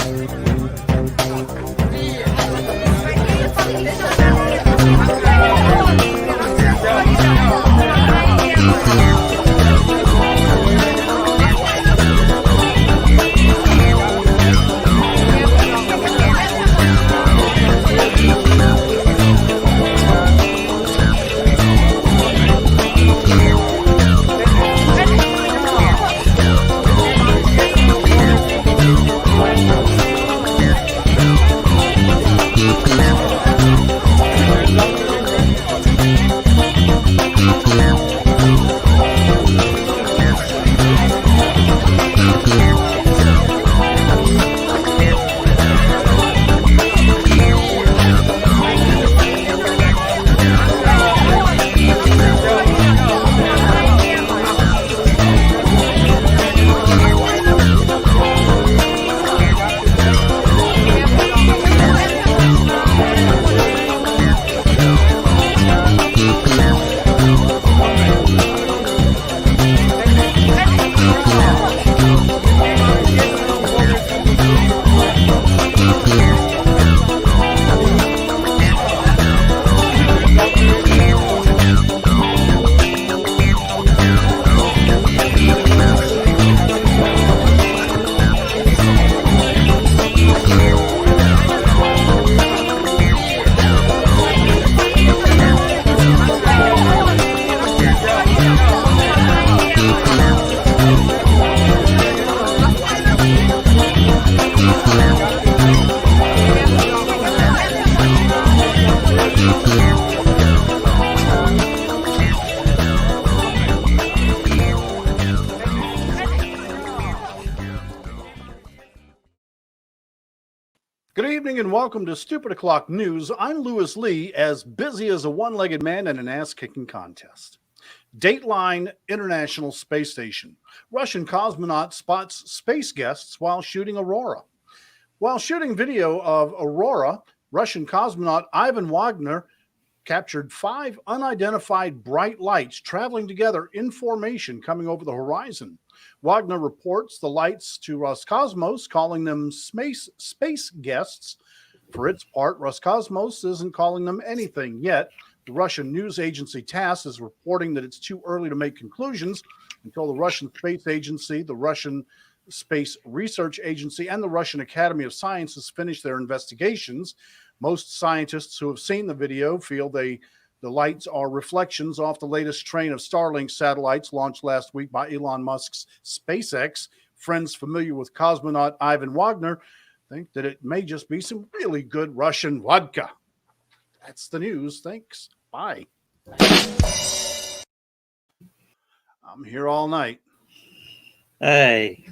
Good evening and welcome to Stupid O'Clock News. I'm Lewis Lee, as busy as a one-legged man in an ass-kicking contest. Dateline International Space Station. Russian cosmonaut spots space guests while shooting Aurora. While shooting video of Aurora, Russian cosmonaut Ivan Wagner captured 5 unidentified bright lights traveling together in formation coming over the horizon. Wagner reports the lights to Roscosmos, calling them space guests. For its part, Roscosmos isn't calling them anything yet. The Russian news agency TASS is reporting that it's too early to make conclusions until the Russian Space Agency, the Russian Space Research Agency, and the Russian Academy of Sciences finish their investigations. Most scientists who have seen the video feel the lights are reflections off the latest train of Starlink satellites launched last week by Elon Musk's SpaceX. Friends familiar with cosmonaut Ivan Wagner think that it may just be some really good Russian vodka. That's the news. Thanks. Bye. I'm here all night. Hey.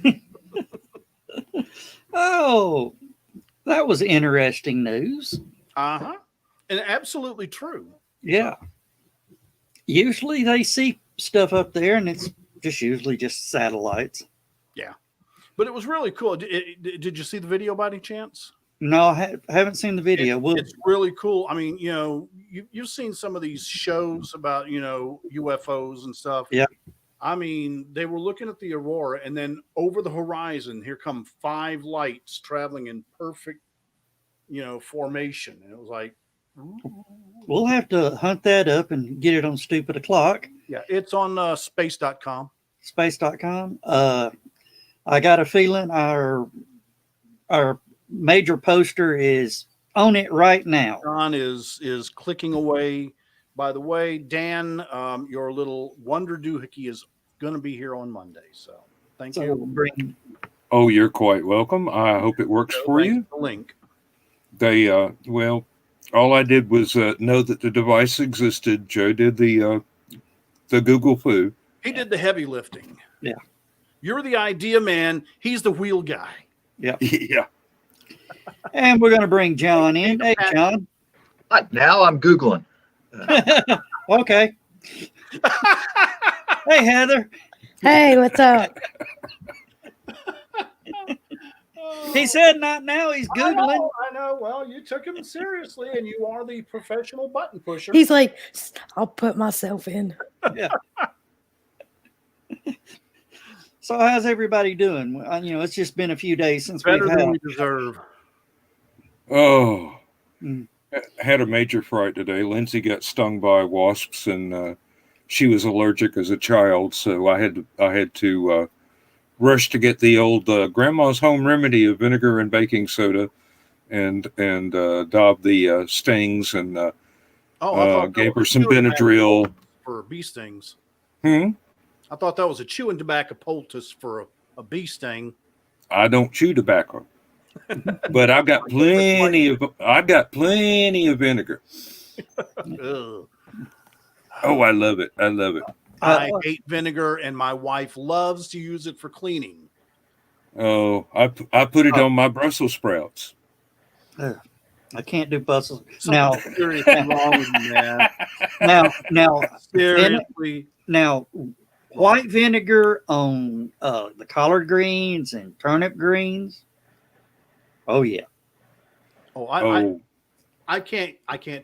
Oh, that was interesting news. Uh-huh. And absolutely true. Yeah. Usually they see stuff up there and it's usually just satellites. Yeah. But it was really cool. Did you see the video by any chance? No, I haven't seen the video. It's really cool. I mean, you've seen some of these shows about, UFOs and stuff. Yeah. I mean, they were looking at the Aurora, and then over the horizon, here come 5 lights traveling in perfect, formation. And it was like, ooh. We'll have to hunt that up and get it on Stupid O'Clock. Yeah, it's on space.com. Space.com. I got a feeling our major poster is on it right now. John is clicking away. By the way, Dan, your little wonder doohickey is going to be here on Monday. So thank you. We'll Oh, you're quite welcome. I hope it works for you. The link. They, all I did was know that the device existed. Joe did the Google foo. He did the heavy lifting. Yeah. You're the idea man. He's the wheel guy. Yeah. Yeah. And we're going to bring John in. Hey, John. Now I'm Googling. Okay. Hey, Heather. Hey, what's up? He said not now. He's Googling. I know. Well, you took him seriously, and you are the professional button pusher. He's like, I'll put myself in. Yeah. So how's everybody doing? It's just been a few days since Better we've than had. we deserve. Oh, Mm. had a major fright today. Lindsay got stung by wasps, and she was allergic as a child, so I had to rush to get the old grandma's home remedy of vinegar and baking soda, and daub the stings, and Oh, I thought that gave her was some chewing tobacco Benadryl. for bee stings. Hmm? I thought that was a chewing tobacco poultice for a bee sting. I don't chew tobacco, but I've got plenty of vinegar. Ugh. Oh, I love it. I love it. I hate vinegar, and my wife loves to use it for cleaning. Oh, I put it on my Brussels sprouts. I can't do Brussels. Something seriously wrong with you, man. Now, Seriously. now, white vinegar on the collard greens and turnip greens. Oh yeah. Oh, Oh, I can't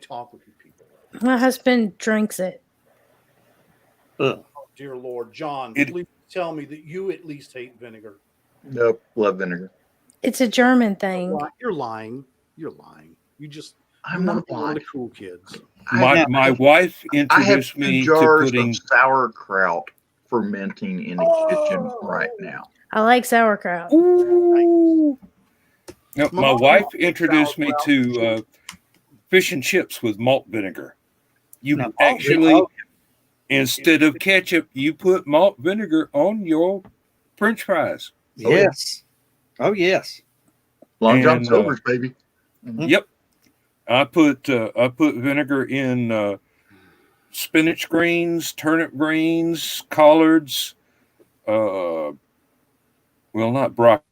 talk with you people. My husband drinks it. Ugh. Oh, dear Lord, John, It- please tell me that you at least hate vinegar. Nope, love vinegar. It's a German thing. You're lying. You're lying. You just I'm want not to be one of lying. the cool kids. my wife I have introduced 2 me to jars putting. of sauerkraut fermenting in the kitchen right now. I like sauerkraut. Ooh. No, my Mom wife loves introduced me sauerkraut. to fish and chips with malt vinegar. You Now, actually, instead of ketchup, you put malt vinegar on your French fries. Oh, yeah. yes. Oh yes. Long John And, Silver's, baby. Yep, I put vinegar in spinach greens, turnip greens, collards. Well, not broccoli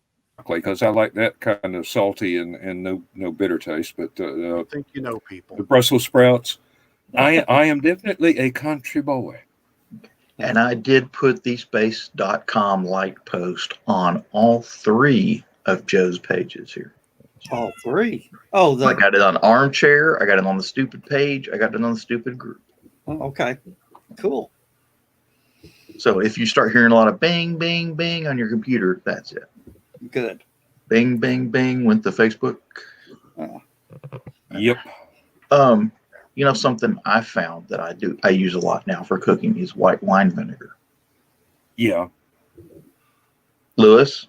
because I like that kind of salty and no bitter taste. But I think you know people. the Brussels sprouts. I am definitely a country boy. And I did put the space.com like post on all 3 of Joe's pages here. All 3. Oh, I got it on Armchair. I got it on the stupid page. I got it on the stupid group. okay. Cool. So if you start hearing a lot of bing, bing, bing on your computer, that's it. Good. Bing, bing, bing went to Facebook. Yep. Something I found that I use a lot now for cooking is white wine vinegar. Yeah. Lewis,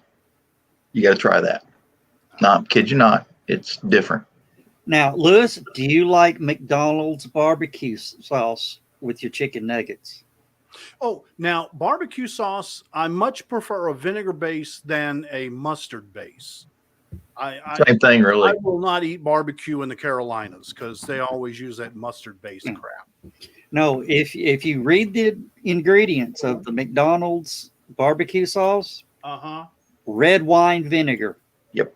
you got to try that. No, kid you not. It's different. Now, Lewis, do you like McDonald's barbecue sauce with your chicken nuggets? Oh, now barbecue sauce, I much prefer a vinegar base than a mustard base. Same thing, really. I will not eat barbecue in the Carolinas because they always use that mustard based crap. No, if you read the ingredients of the McDonald's barbecue sauce, red wine vinegar. Yep.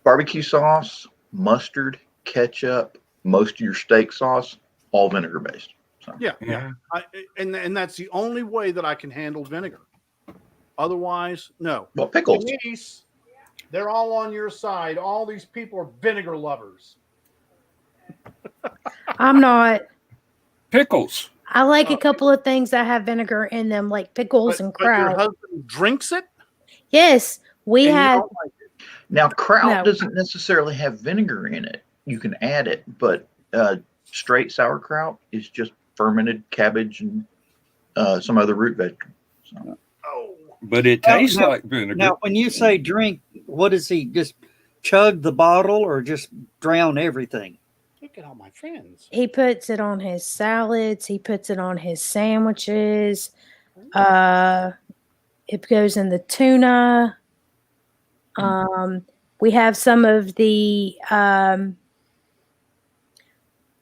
Barbecue sauce, mustard, ketchup, most of your steak sauce, all vinegar based. So. Yeah. And that's the only way that I can handle vinegar. Otherwise, no. Well, pickles. Denise, they're all on your side. All these people are vinegar lovers. I'm not. Pickles. I like a couple of things that have vinegar in them, like pickles and But your kraut. husband drinks it? Yes, we And you have. don't like it? Now, kraut No. doesn't necessarily have vinegar in it. You can add it, but straight sauerkraut is just fermented cabbage and some other root vegetable. So. Oh, But it tastes like vinegar. Now, when you say drink, what does he just chug the bottle or just drown everything? look at all my friends. He puts it on his salads. He puts it on his sandwiches. It goes in the tuna. We have some of the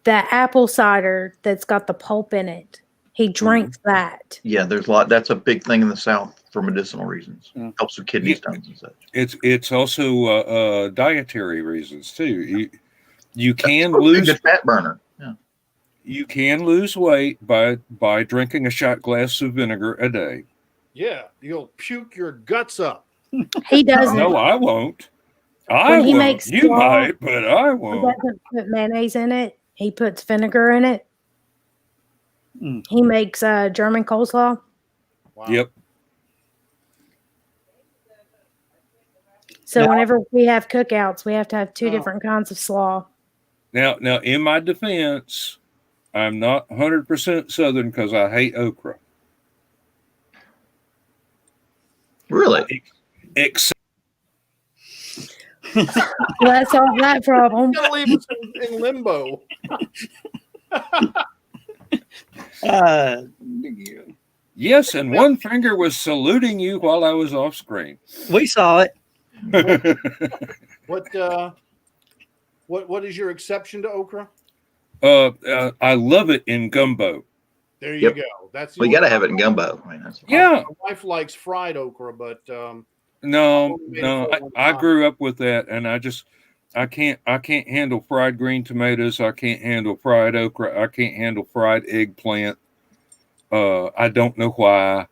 apple cider that's got the pulp in it. He drinks that. Yeah, there's a lot. That's a big thing in the South for medicinal reasons. Yeah. Helps with kidney stones and such. It's also dietary reasons too. You can That's lose a good fat burner. Yeah. you can lose weight by drinking a shot glass of vinegar a day. Yeah, you'll puke your guts up. He doesn't. No, I won't. I When he won't. makes You slaw- might, but I He won't. doesn't put mayonnaise in it. He puts vinegar in it. Mm. He makes German coleslaw. Wow. Yep. So Now- whenever we have cookouts, we have to have two Oh. different kinds of slaw. Now, in my defense, I'm not 100% Southern because I hate okra. Really? Except Let's solve that problem. You're gonna leave us in limbo. yes, and one finger was saluting you while I was off screen. We saw it. What is your exception to okra? I love it in gumbo. There you Yep. go. That's the Well, you only got to have it in gumbo. I mean, that's Yeah. My wife likes fried okra, but No, only made it for one I time. grew up with that, and I can't handle fried green tomatoes. I can't handle fried okra. I can't handle fried eggplant. I don't know why.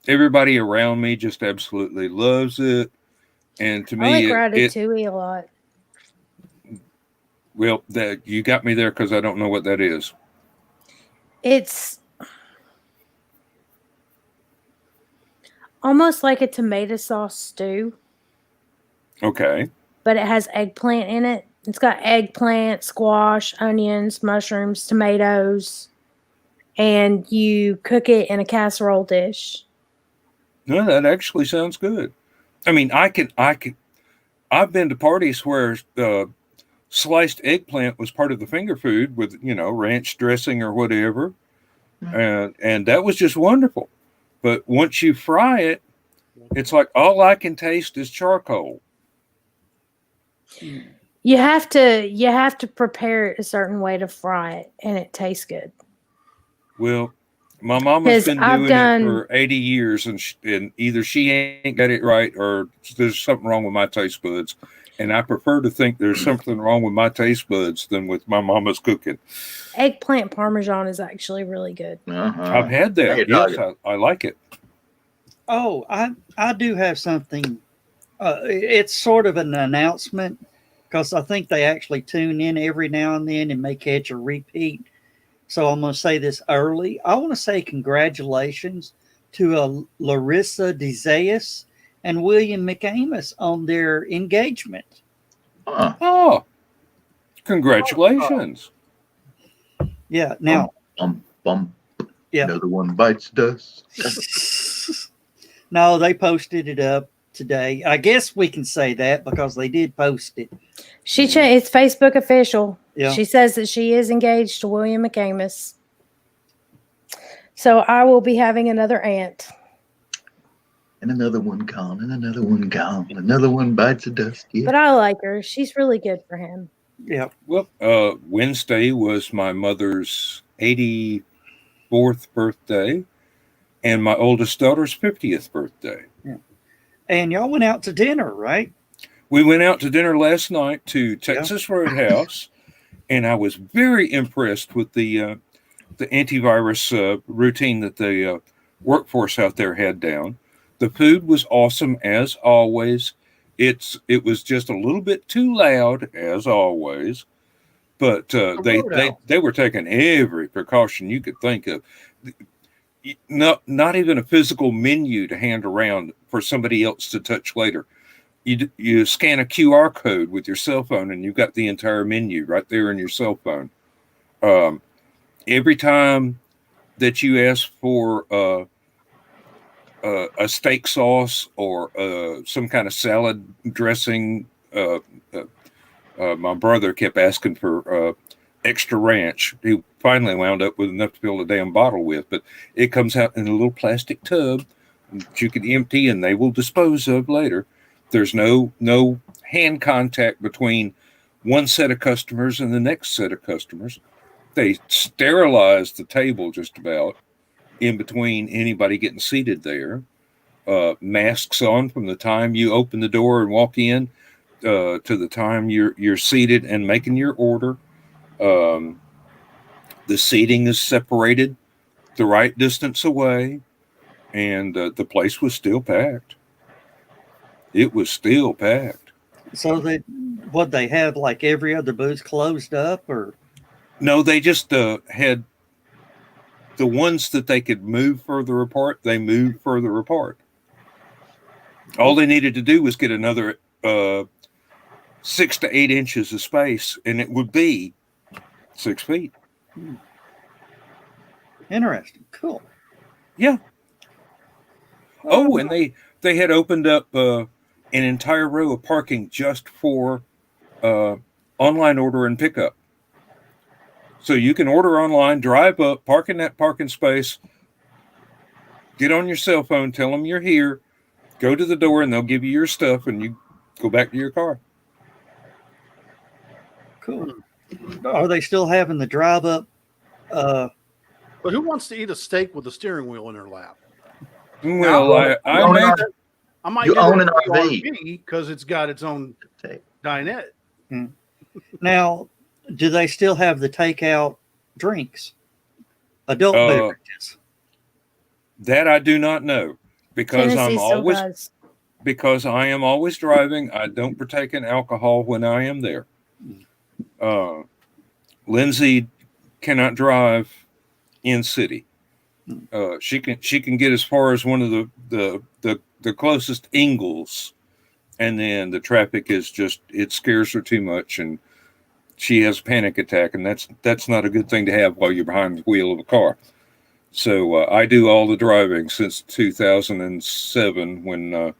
Everybody around me just absolutely loves it, and to I like me, ratatouille a lot. well, that you got me there because I don't know what that is. It's almost like a tomato sauce stew, Okay. but it has eggplant in it. It's got eggplant, squash, onions, mushrooms, tomatoes, and you cook it in a casserole dish. No, that actually sounds good. I mean, I've been to parties where sliced eggplant was part of the finger food with, ranch dressing or whatever. And that was just wonderful. But once you fry it, it's like all I can taste is charcoal. You have to prepare it a certain way to fry it, and it tastes good. Well, my mama's 'Cause been I've doing done- it for 80 years, and either she ain't got it right or there's something wrong with my taste buds. And I prefer to think there's something wrong with my taste buds than with my mama's cooking. Eggplant parmesan is actually really good. I've had that. Hey, Yes, dog. I like it. Oh, I do have something. It's sort of an announcement because I think they actually tune in every now and then and may catch a repeat. So I'm going to say this early. I want to say congratulations to Larissa DeZayas and William McAmus on their engagement. Oh, congratulations. Yeah. Now, Bum. yeah. Another one bites dust. No, they posted it up today. I guess we can say that because they did post it. It's Facebook official. Yeah. She says that she is engaged to William McAmus. So I will be having another aunt. And another one gone, and another one gone. Another one bites the dust. Yeah. But I like her. She's really good for him. Yeah. Well, Wednesday was my mother's 84th birthday and my oldest daughter's 50th birthday. Yeah. And y'all went out to dinner, right? We went out to dinner last night to Texas Roadhouse, and I was very impressed with the antivirus routine that the workforce out there had down. The food was awesome as always. It was just a little bit too loud as always, but they were taking every precaution you could think of. Not even a physical menu to hand around for somebody else to touch later. You scan a QR code with your cell phone and you've got the entire menu right there in your cell phone. Every time that you ask for a steak sauce or some kind of salad dressing, my brother kept asking for extra ranch. He finally wound up with enough to fill a damn bottle with, but it comes out in a little plastic tub that you can empty and they will dispose of later. There's no hand contact between one set of customers and the next set of customers. They sterilize the table just about in between anybody getting seated there. Masks on from the time you open the door and walk in to the time you're seated and making your order. The seating is separated the right distance away, and the place was still packed. It was still packed. So they have like every other booth closed up, or No, they just had the ones that they could move further apart, they moved further apart. All they needed to do was get another 6 to 8 inches of space, and it would be 6 feet. Interesting. Cool. Yeah. Oh, and they had opened up an entire row of parking just for online order and pickup. So you can order online, drive up, park in that parking space, get on your cell phone, tell them you're here, go to the door, and they'll give you your stuff, and you go back to your car. Cool. Are they still having the drive up? But who wants to eat a steak with a steering wheel in their lap? Well, I own may, I might You get own an an RV. because it's got its own Take. dinette. Now, do they still have the takeout drinks? Adult beverages? that I do not know because Tennessee still does. because I am always driving. I don't partake in alcohol when I am there. Lindsay cannot drive in city. She can get as far as one of the closest Ingles, and then the traffic is just, it scares her too much, and she has a panic attack, and that's not a good thing to have while you're behind the wheel of a car. So I do all the driving since 2007 when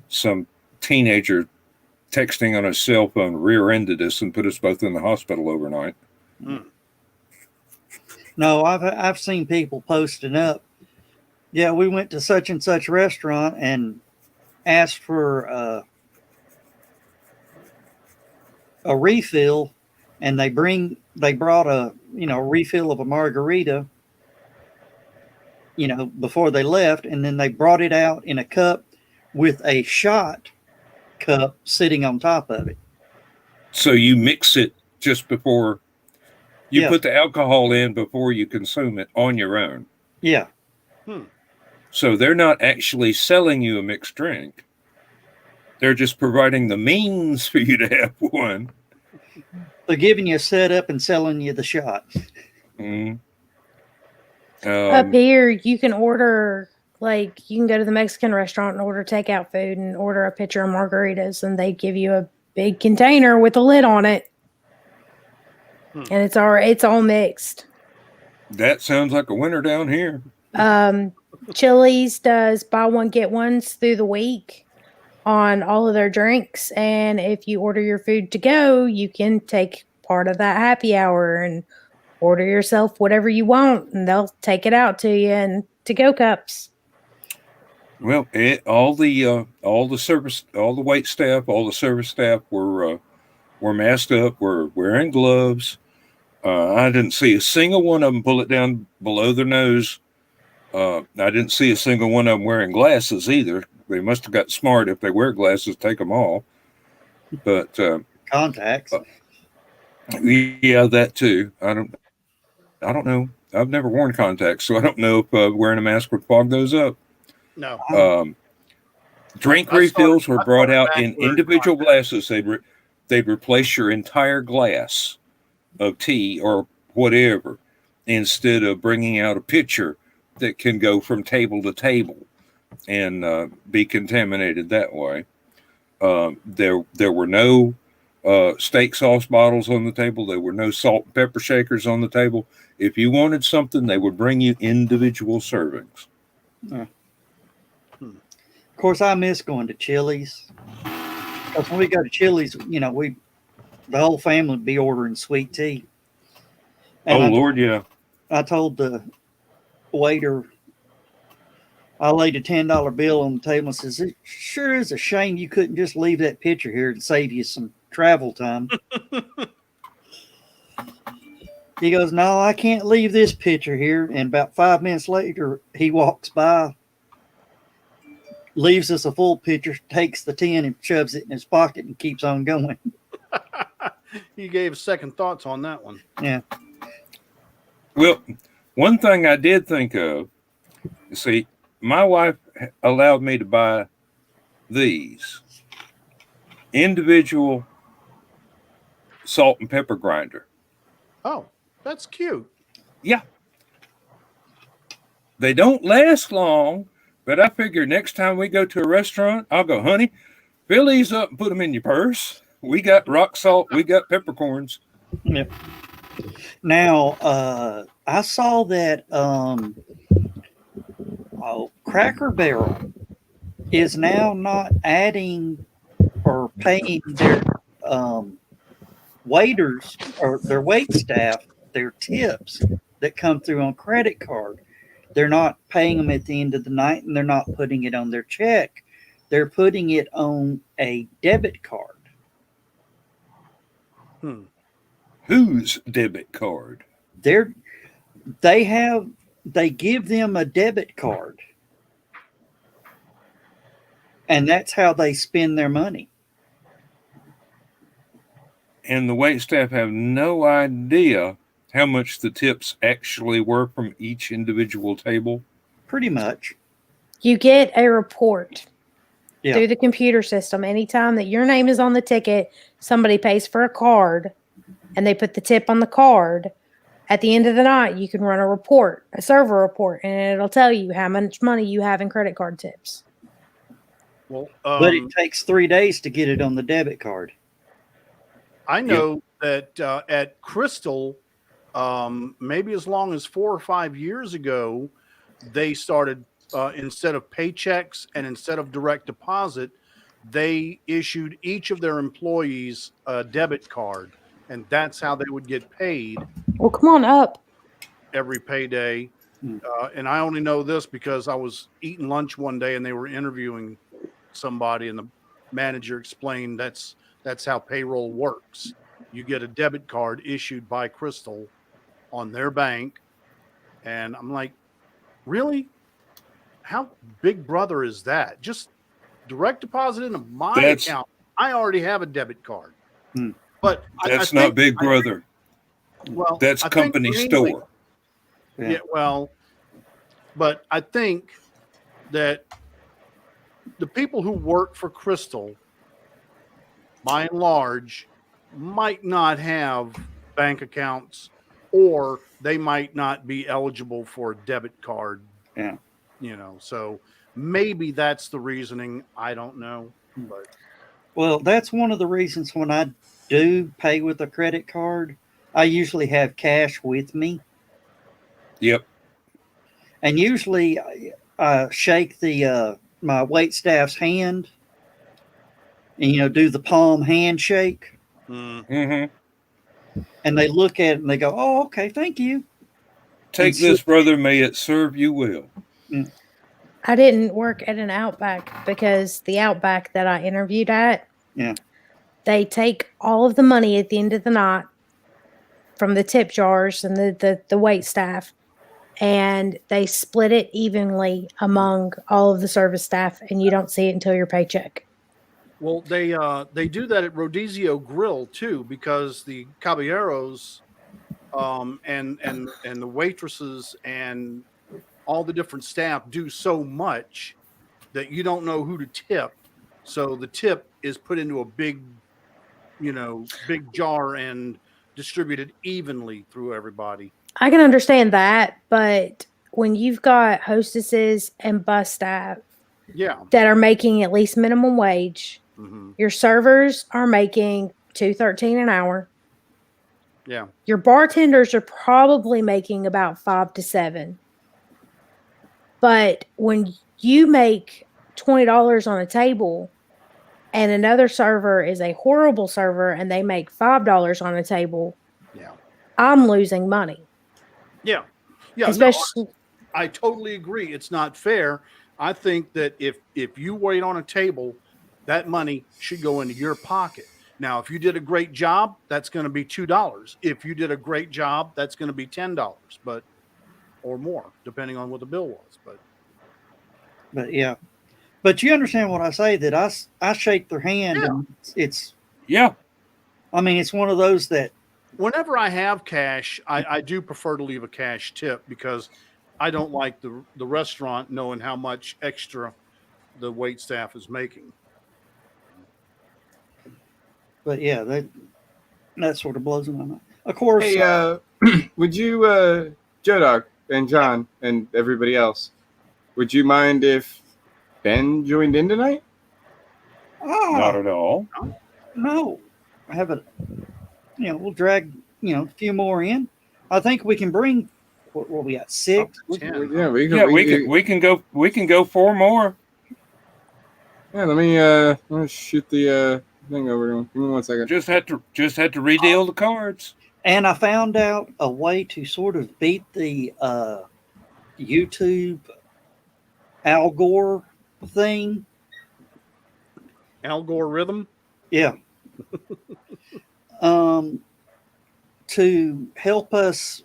some teenager texting on his cell phone rear-ended us and put us both in the hospital overnight. No, I've seen people posting up. Yeah, we went to such and such restaurant and asked for a refill, and they brought a refill of a margarita, before they left, and then they brought it out in a cup with a shot cup sitting on top of it. So you mix it just before you Yeah. put the alcohol in before you consume it on your own. Yeah. So they're not actually selling you a mixed drink. They're just providing the means for you to have one. They're giving you a setup and selling you the shot. Mm. Up here, you can order, like, you can go to the Mexican restaurant and order takeout food and order a pitcher of margaritas, and they give you a big container with a lid on it. And it's all mixed. That sounds like a winner down here. Chili's does buy one, get ones through the week on all of their drinks. And if you order your food to go, you can take part of that happy hour and order yourself whatever you want, and they'll take it out to you in to-go cups. Well, all the wait staff, all the service staff were masked up, were wearing gloves. I didn't see a single one of them pull it down below their nose. I didn't see a single one of them wearing glasses either. They must have got smart. If they wear glasses, take them off. But Contacts. Yeah, that too. I don't know. I've never worn contacts, so I don't know if wearing a mask would fog those up. No. Drink I refills started were brought out back in wearing individual contacts. glasses. They'd replace your entire glass of tea or whatever, instead of bringing out a pitcher that can go from table to table and be contaminated that way. There were no steak sauce bottles on the table. There were no salt and pepper shakers on the table. If you wanted something, they would bring you individual servings. Of course, I miss going to Chili's, because when we go to Chili's, the whole family would be ordering sweet tea. And Lord, yeah. I told the waiter, I laid a $10 bill on the table and says, "It sure is a shame you couldn't just leave that pitcher here to save you some travel time." He goes, "No, I can't leave this pitcher here." And about 5 minutes later, he walks by, leaves us a full pitcher, takes the tin and shoves it in his pocket and keeps on going. You gave second thoughts on that one. Yeah. Well, one thing I did think of, see, my wife allowed me to buy these individual salt and pepper grinder. Oh, that's cute. Yeah. They don't last long, but I figure next time we go to a restaurant, I'll go, honey, fill these up and put them in your purse. We got rock salt, we got peppercorns. Yeah. Now, I saw that Cracker Barrel is now not adding or paying their waiters or their wait staff their tips that come through on credit card. They're not paying them at the end of the night, and they're not putting it on their check. They're putting it on a debit card. Whose debit card? They give them a debit card, and that's how they spend their money. And the wait staff have no idea how much the tips actually were from each individual table. Pretty much. You get a report Yeah. through the computer system. Anytime that your name is on the ticket, somebody pays for a card and they put the tip on the card. At the end of the night, you can run a report, a server report, and it'll tell you how much money you have in credit card tips. Well, But it takes 3 days to get it on the debit card. I know that at Crystal, maybe as long as 4 or 5 years ago, they started instead of paychecks and instead of direct deposit, they issued each of their employees a debit card, and that's how they would get paid Well, come on up. every payday. And I only know this because I was eating lunch one day and they were interviewing somebody, and the manager explained that's how payroll works. You get a debit card issued by Crystal on their bank. And I'm like, really? How big brother is that? Just direct deposit into my account. I already have a debit card. But that's not Big Brother. Well, that's company store. Yeah, well, but I think that the people who work for Crystal, by and large, might not have bank accounts, or they might not be eligible for a debit card. Yeah. So maybe that's the reasoning. I don't know. But well, that's one of the reasons when I do pay with a credit card, I usually have cash with me. Yep. And usually I shake the my wait staff's hand and do the palm handshake. Mm-hmm. And they look at it and they go, "Oh, okay, thank you. Take this, brother. May it serve you well." I didn't work at an Outback because the Outback that I interviewed at, they take all of the money at the end of the night from the tip jars and the wait staff, and they split it evenly among all of the service staff, and you don't see it until your paycheck. Well, they do that at Rodizio Grill too, because the caballeros and the waitresses and all the different staff do so much that you don't know who to tip. So the tip is put into a big jar and distributed evenly through everybody. I can understand that, but when you've got hostesses and bus staff that are making at least minimum wage, your servers are making $2.13 an hour. Yeah. Your bartenders are probably making about $5 to $7. But when you make $20 on a table and another server is a horrible server and they make $5 on a table, I'm losing money. Yeah. Especially, I totally agree. It's not fair. I think that if you wait on a table, that money should go into your pocket. Now, if you did a great job, that's going to be $2. If you did a great job, that's going to be $10, or more, depending on what the bill was. But yeah. But you understand what I say, that I shake their hand and it's I mean, it's one of those that whenever I have cash, I do prefer to leave a cash tip, because I don't like the restaurant knowing how much extra the wait staff is making. But yeah, that sort of blows my mind. Of course. Hey, would you, Joe Doc, and John and everybody else, would you mind if Ben joined in tonight? Not Oh, at all. no. I haven't, we'll drag, a few more in. I think we can bring, what we got, 6? Up to 10, Yeah, huh? we can. Yeah, we can go 4 more. Yeah, let me shoot the thing over to him. Give me 1 second. Just had to redeal the cards. And I found out a way to sort of beat the YouTube Al Gore thing. Algorithm. Yeah. To help us,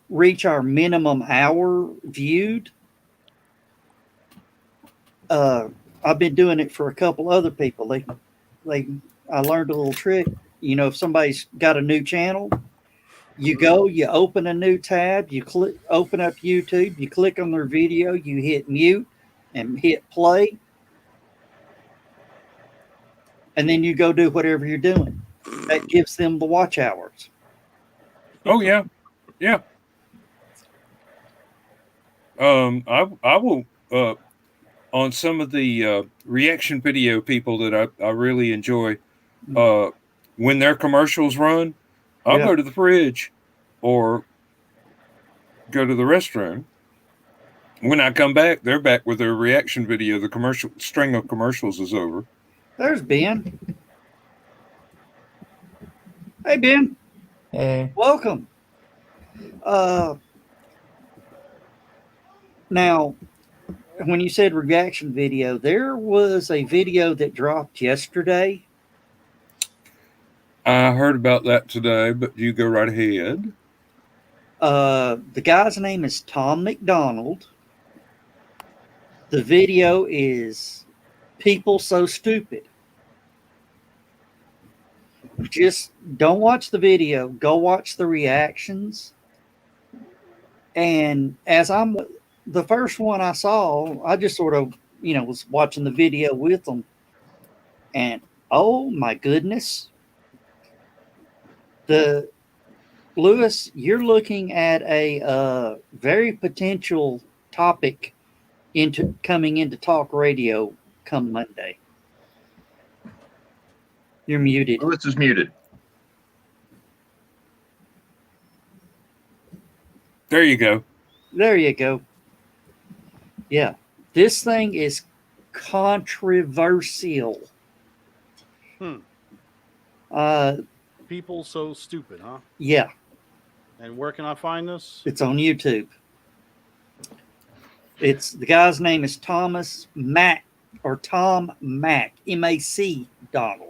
reach our minimum hour viewed. I've been doing it for a couple other people. I learned a little trick. If somebody's got a new channel, you open a new tab, you open up YouTube, you click on their video, you hit mute and hit play, and then you go do whatever you're doing. That gives them the watch hours. Oh yeah, yeah. I will on some of the reaction video people that I really enjoy. When their commercials run, I'll go to the fridge or go to the restroom. When I come back, they're back with their reaction video. The commercial string of commercials is over. There's Ben. Hey, Ben. Hey. Welcome. Now, when you said reaction video, there was a video that dropped yesterday. I heard about that today, but you go right ahead. The guy's name is Tom McDonald. The video is People So Stupid. Just don't watch the video. Go watch the reactions. And as the first one I saw, I just sort of, was watching the video with them. And oh my goodness. Lewis, you're looking at a very potential topic coming into talk radio come Monday. You're muted. Lewis is muted. There you go. There you go. Yeah. This thing is controversial. People So Stupid, huh? Yeah. And where can I find this? It's on YouTube. The guy's name is Tom Mac, M-A-C Donald.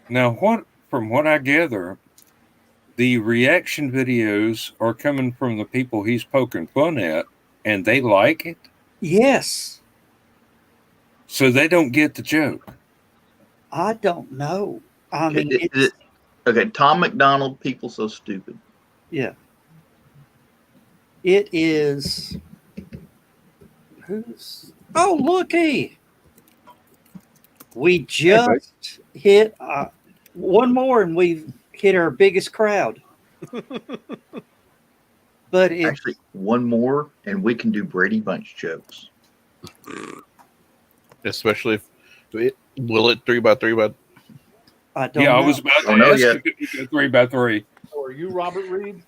Now, from what I gather, the reaction videos are coming from the people he's poking fun at, and they like it. Yes. So they don't get the joke. I don't know. I mean, okay, Tom McDonald, People So Stupid. Yeah. It is. Looky. We just hit one more and we've hit our biggest crowd. But Actually, one more and we can do Brady Bunch jokes. Especially if will it 3x3 by? I don't Yeah, know. I was about to ask you if you go 3x3. Or are you Robert Reed?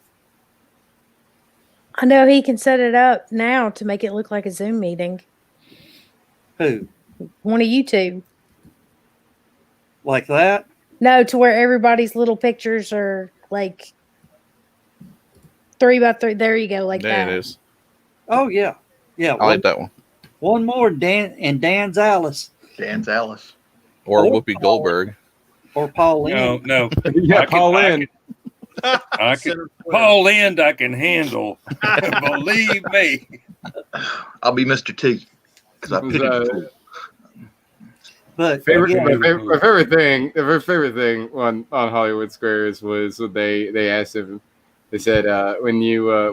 I know he can set it up now to make it look like a Zoom meeting. Who? One of you two. Like that? No, to where everybody's little pictures are like 3x3. There you go, like There that. it is. Oh yeah. Yeah. I like that one. One more, Dan's Alice. Dan's Alice. Or Oh, Whoopi Goldberg. Or Pauline. No. Yeah, Pauline. Pauline, I can handle. Believe me. I'll be Mr. T. Because I pity the fool. But My favorite thing on Hollywood Squares was what they asked him. They said when a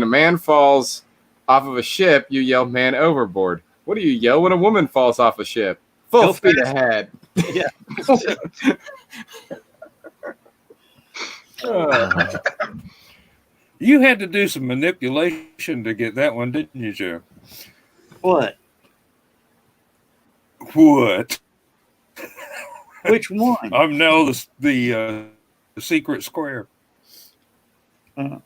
man falls off of a ship, you yell "man overboard." What do you yell when a woman falls off a ship? Full Go speed fast. ahead. Yeah. You had to do some manipulation to get that one, didn't you, Joe? What? What? Which one? I'm now the secret square. But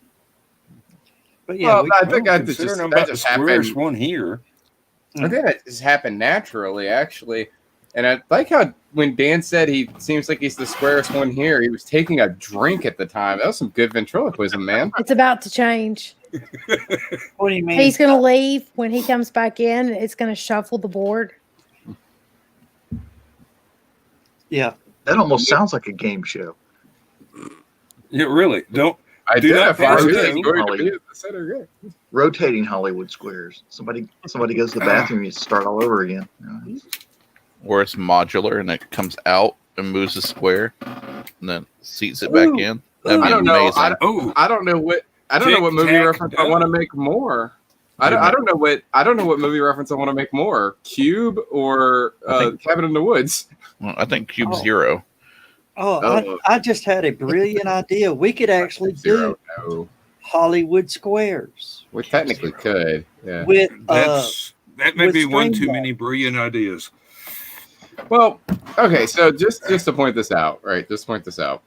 yeah, Well, I think Considering I'm about the squarest one here. I think that just happened naturally, actually. And I like how when Dan said he seems like he's the squarest one here, he was taking a drink at the time. That was some good ventriloquism, man. It's about to change. what do you mean? He's going to leave. When he comes back in, it's going to shuffle the board. Yeah. That almost sounds like a game show. Yeah, really. Don't. I Do did. not I pass really go. enjoyed to be at the center. Yeah. Rotating Hollywood squares. Somebody goes to the bathroom, you start all over again. Where it's modular and it comes out and moves the square and then seats it back in. That'd be I don't know. amazing. I don't know what movie reference I want to make more. I don't know what movie reference I want to make more. Cube or Cabin in the Woods. Well, I think Cube Zero. I just had a brilliant idea. We could actually do Hollywood squares. We technically could. Yeah. With that may with be one too string many brilliant ideas. Well, okay, so just to point this out, right? Just point this out.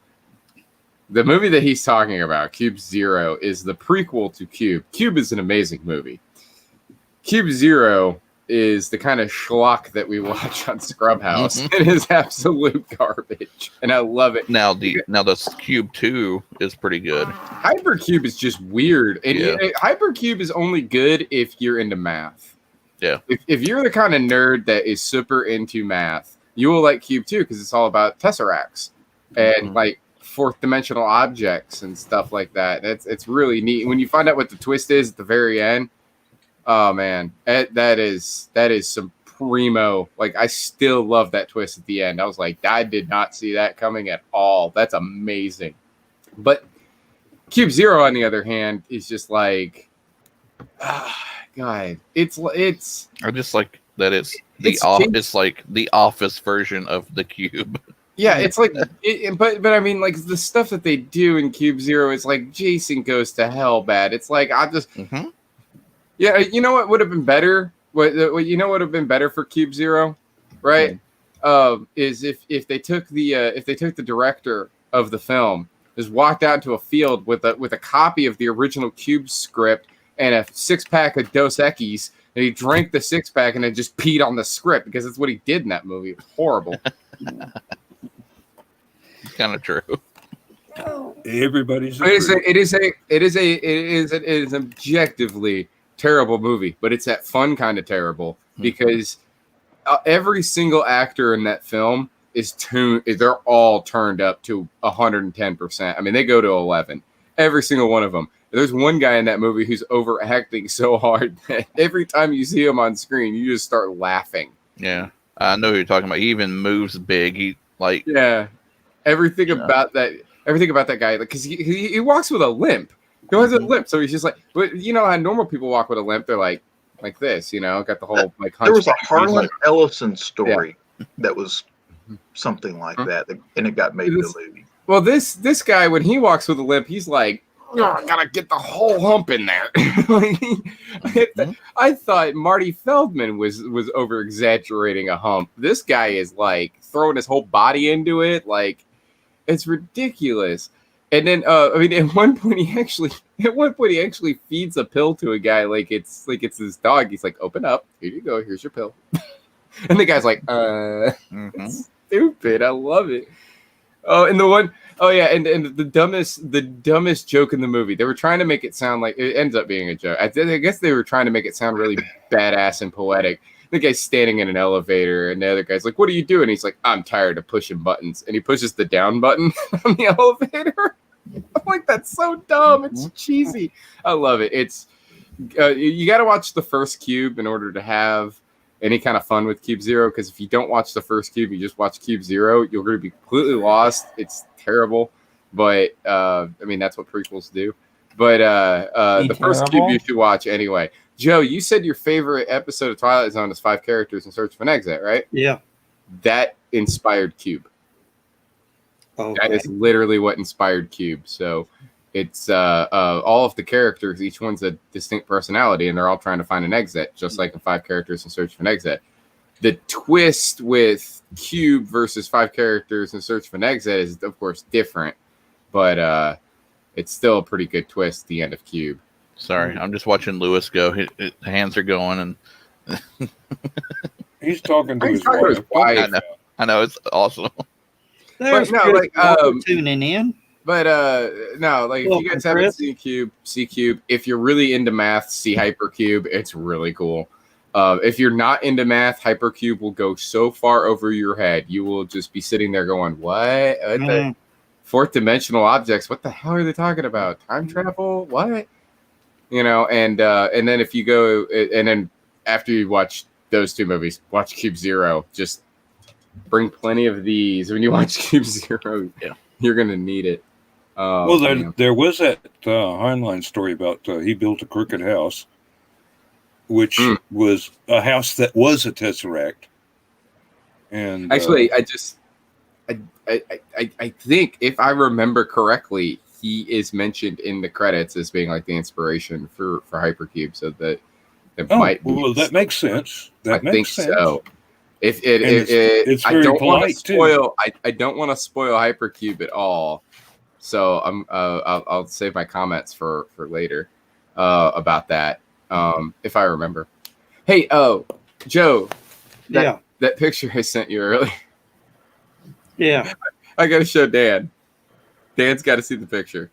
The movie that he's talking about, Cube Zero, is the prequel to Cube. Cube is an amazing movie. Cube Zero is the kind of schlock that we watch on Scrubhouse. It is absolute garbage, and I love it. Now the Cube 2 is pretty good. Hypercube is just weird, and Hypercube is only good if you're into math. Yeah. If you're the kind of nerd that is super into math, you will like Cube 2 because it's all about tesseracts and like fourth dimensional objects and stuff like that. It's really neat. When you find out what the twist is at the very end, oh man, that is some primo. Like, I still love that twist at the end. I was like, I did not see that coming at all. That's amazing. But Cube Zero, on the other hand, is just like, God, it's. I just like that it's like the Office version of the Cube. Yeah, it's like, but I mean, like the stuff that they do in Cube Zero is like Jason Goes to Hell bad. It's like yeah, you know what would have been better? What you know would have been better for Cube Zero, right? Is if they took the director of the film, just walked out into a field with a copy of the original Cube script and a 6-pack of Dos Equis, and he drank the 6-pack and then just peed on the script because that's what he did in that movie. It was horrible. It's kind of true. Everybody's. It is objectively terrible movie, but it's that fun kind of terrible because every single actor in that film they're all turned up to 110%. I mean, they go to 11. Every single one of them. There's one guy in that movie who's overacting so hard that every time you see him on screen, you just start laughing. Yeah, I know who you're talking about. He even moves big. Everything about that guy, because he walks with a limp. He has a limp, so he's just like, but you know how normal people walk with a limp? They're like this, you know, got the whole like. There was a Harlan Ellison story that was something like that, and it got made into a movie. Well, this guy, when he walks with a limp, he's like, I gotta get the whole hump in there. I thought Marty Feldman was over exaggerating a hump. This guy is like throwing his whole body into it, like it's ridiculous. And then, at one point he actually feeds a pill to a guy like it's his dog. He's like, "Open up, here you go, here's your pill." And the guy's like, stupid. I love it. And the dumbest joke in the movie. They were trying to make it sound like it ends up being a joke. I guess they were trying to make it sound really badass and poetic. The guy's standing in an elevator, and the other guy's like, "What are you doing?" He's like, "I'm tired of pushing buttons," and he pushes the down button on the elevator. I'm like, that's so dumb. It's cheesy. I love it. It's you got to watch the first Cube in order to have any kind of fun with Cube Zero, because if you don't watch the first Cube, you just watch Cube Zero, you're going to be completely lost. It's terrible, but that's what prequels do. But the first Cube you should watch anyway. Joe, you said your favorite episode of Twilight Zone is 5 characters in search of an exit, right? Yeah. That inspired Cube. That is literally what inspired Cube. So it's all of the characters, each one's a distinct personality, and they're all trying to find an exit, just like the 5 characters in Search of an Exit. The twist with Cube versus 5 characters in Search of an Exit is, of course, different, but it's still a pretty good twist at the end of Cube. Sorry, I'm just watching Lewis go. His hands are going, and He's talking to He's his talking to his wife. wife. I know it's awesome. There's But no, Chris like, Walker tuning in. But no, like if Welcome, you guys haven't Chris. seen Cube, see Cube. If you're really into math, see Hypercube. It's really cool. If you're not into math, Hypercube will go so far over your head. You will just be sitting there going, what? The fourth dimensional objects? What the hell are they talking about? Time travel? What? You know, and then if you go, and then after you watch those 2 movies, watch Cube Zero. Just bring plenty of these when you watch Cube Zero. Yeah. You're going to need it. Well, there was that Heinlein story about he built a crooked house, which was a house that was a tesseract. And actually, I think if I remember correctly, he is mentioned in the credits as being like the inspiration for Hypercube. So that might be. Well, that makes sense. I think so. If it's I very don't want to polite, too. spoil. I don't want to spoil Hypercube at all. So I'll save my comments for later about that if I remember. Hey, Joe, that picture I sent you earlier. Yeah, I gotta show Dan. Dan's got to see the picture.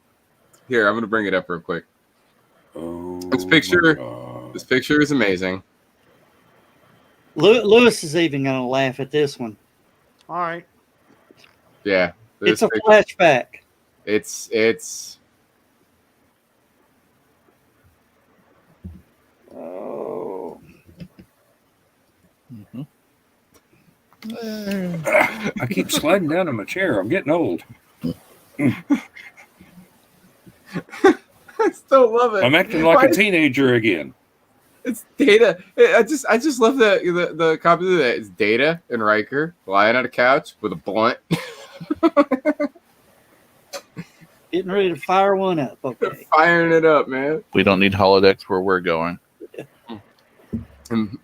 Here, I'm gonna bring it up real quick. This picture is amazing. Lewis is even going to laugh at this one. All right. Yeah, It's a flashback. It's Oh. I keep sliding down in my chair. I'm getting old. I still love it. I'm acting like a teenager again. It's Data. I just love the copy of that. It's Data and Riker lying on a couch with a blunt. Getting ready to fire one up. Okay. Firing it up, man. We don't need holodecks where we're going.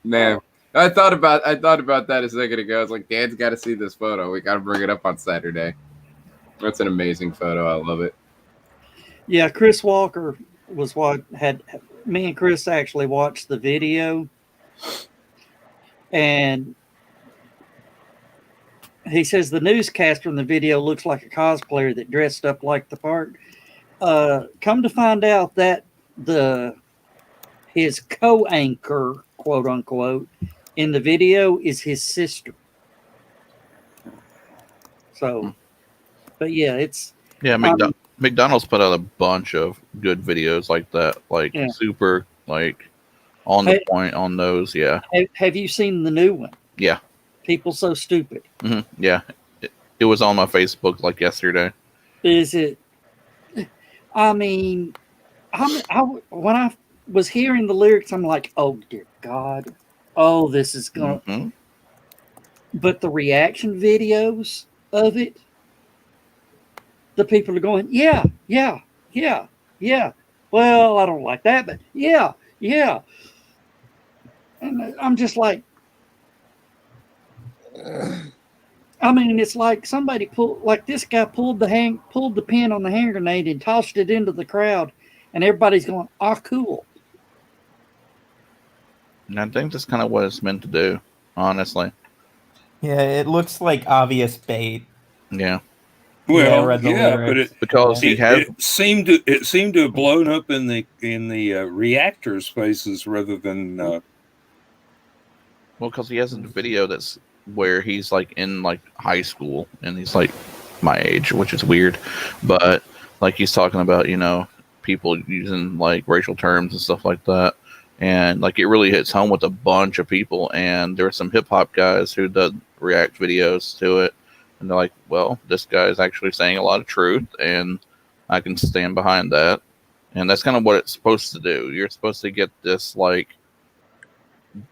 Man, I thought about that a second ago. I was like, Dan's got to see this photo. We got to bring it up on Saturday. That's an amazing photo. I love it. Yeah, Chris Walker was what had me and Chris actually watched the video, and he says the newscaster in the video looks like a cosplayer that dressed up like the part. Come to find out that his co-anchor, quote unquote, in the video is his sister. So, but yeah, it's McDonald's put out a bunch of good videos like that, like super, like on the point on those. Yeah. Have you seen the new one? Yeah. People So Stupid. Mm-hmm. Yeah. It was on my Facebook like yesterday. Is it? I mean, when I was hearing the lyrics, I'm like, oh dear God, oh this is gonna. Mm-hmm. But the reaction videos of it, the people are going, yeah. Well, I don't like that, but yeah. And I'm just like, I mean, it's like somebody this guy pulled the pin on the hand grenade and tossed it into the crowd, and everybody's going, cool. And I think that's kind of what it's meant to do, honestly. Yeah, it looks like obvious bait. Yeah. Well, but it seemed to have blown up in the reactor spaces rather than. Well, because he has a video that's where he's like in like high school and he's like my age, which is weird, but like he's talking about people using like racial terms and stuff like that, and like it really hits home with a bunch of people. And there were some hip hop guys who did react videos to it. And they're like, well, this guy is actually saying a lot of truth, and I can stand behind that. And that's kind of what it's supposed to do. You're supposed to get this, like,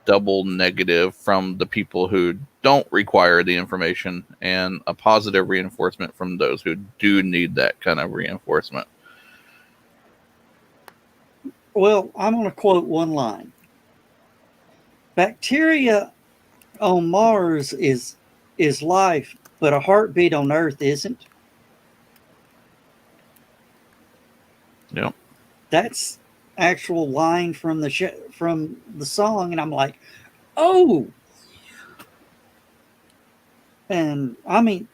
double negative from the people who don't require the information, and a positive reinforcement from those who do need that kind of reinforcement. Well, I'm going to quote one line. Bacteria on Mars is life, but a heartbeat on Earth isn't. Yep. That's actual line from the song, and I'm like, oh. And I mean,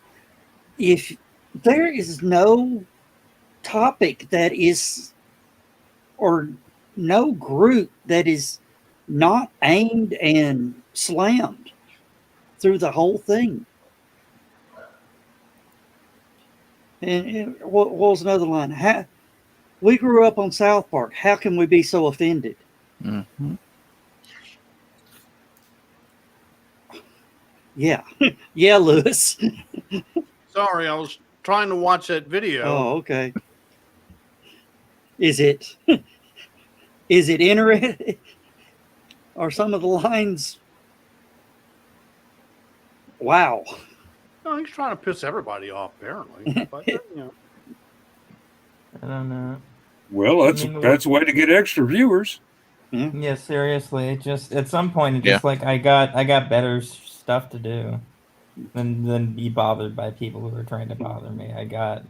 if there is no topic that is, or no group that is not aimed and slammed through the whole thing. And what was another line? We grew up on South Park. How can we be so offended? Mm-hmm. Yeah. Yeah, Lewis. Sorry, I was trying to watch that video. Oh, okay. Is it interesting? Are some of the lines? Wow. No, he's trying to piss everybody off, apparently. But, you know. I don't know. Well, that's a way to get extra viewers. Yeah, seriously. It just at some point, it just like I got better stuff to do than be bothered by people who are trying to bother me. You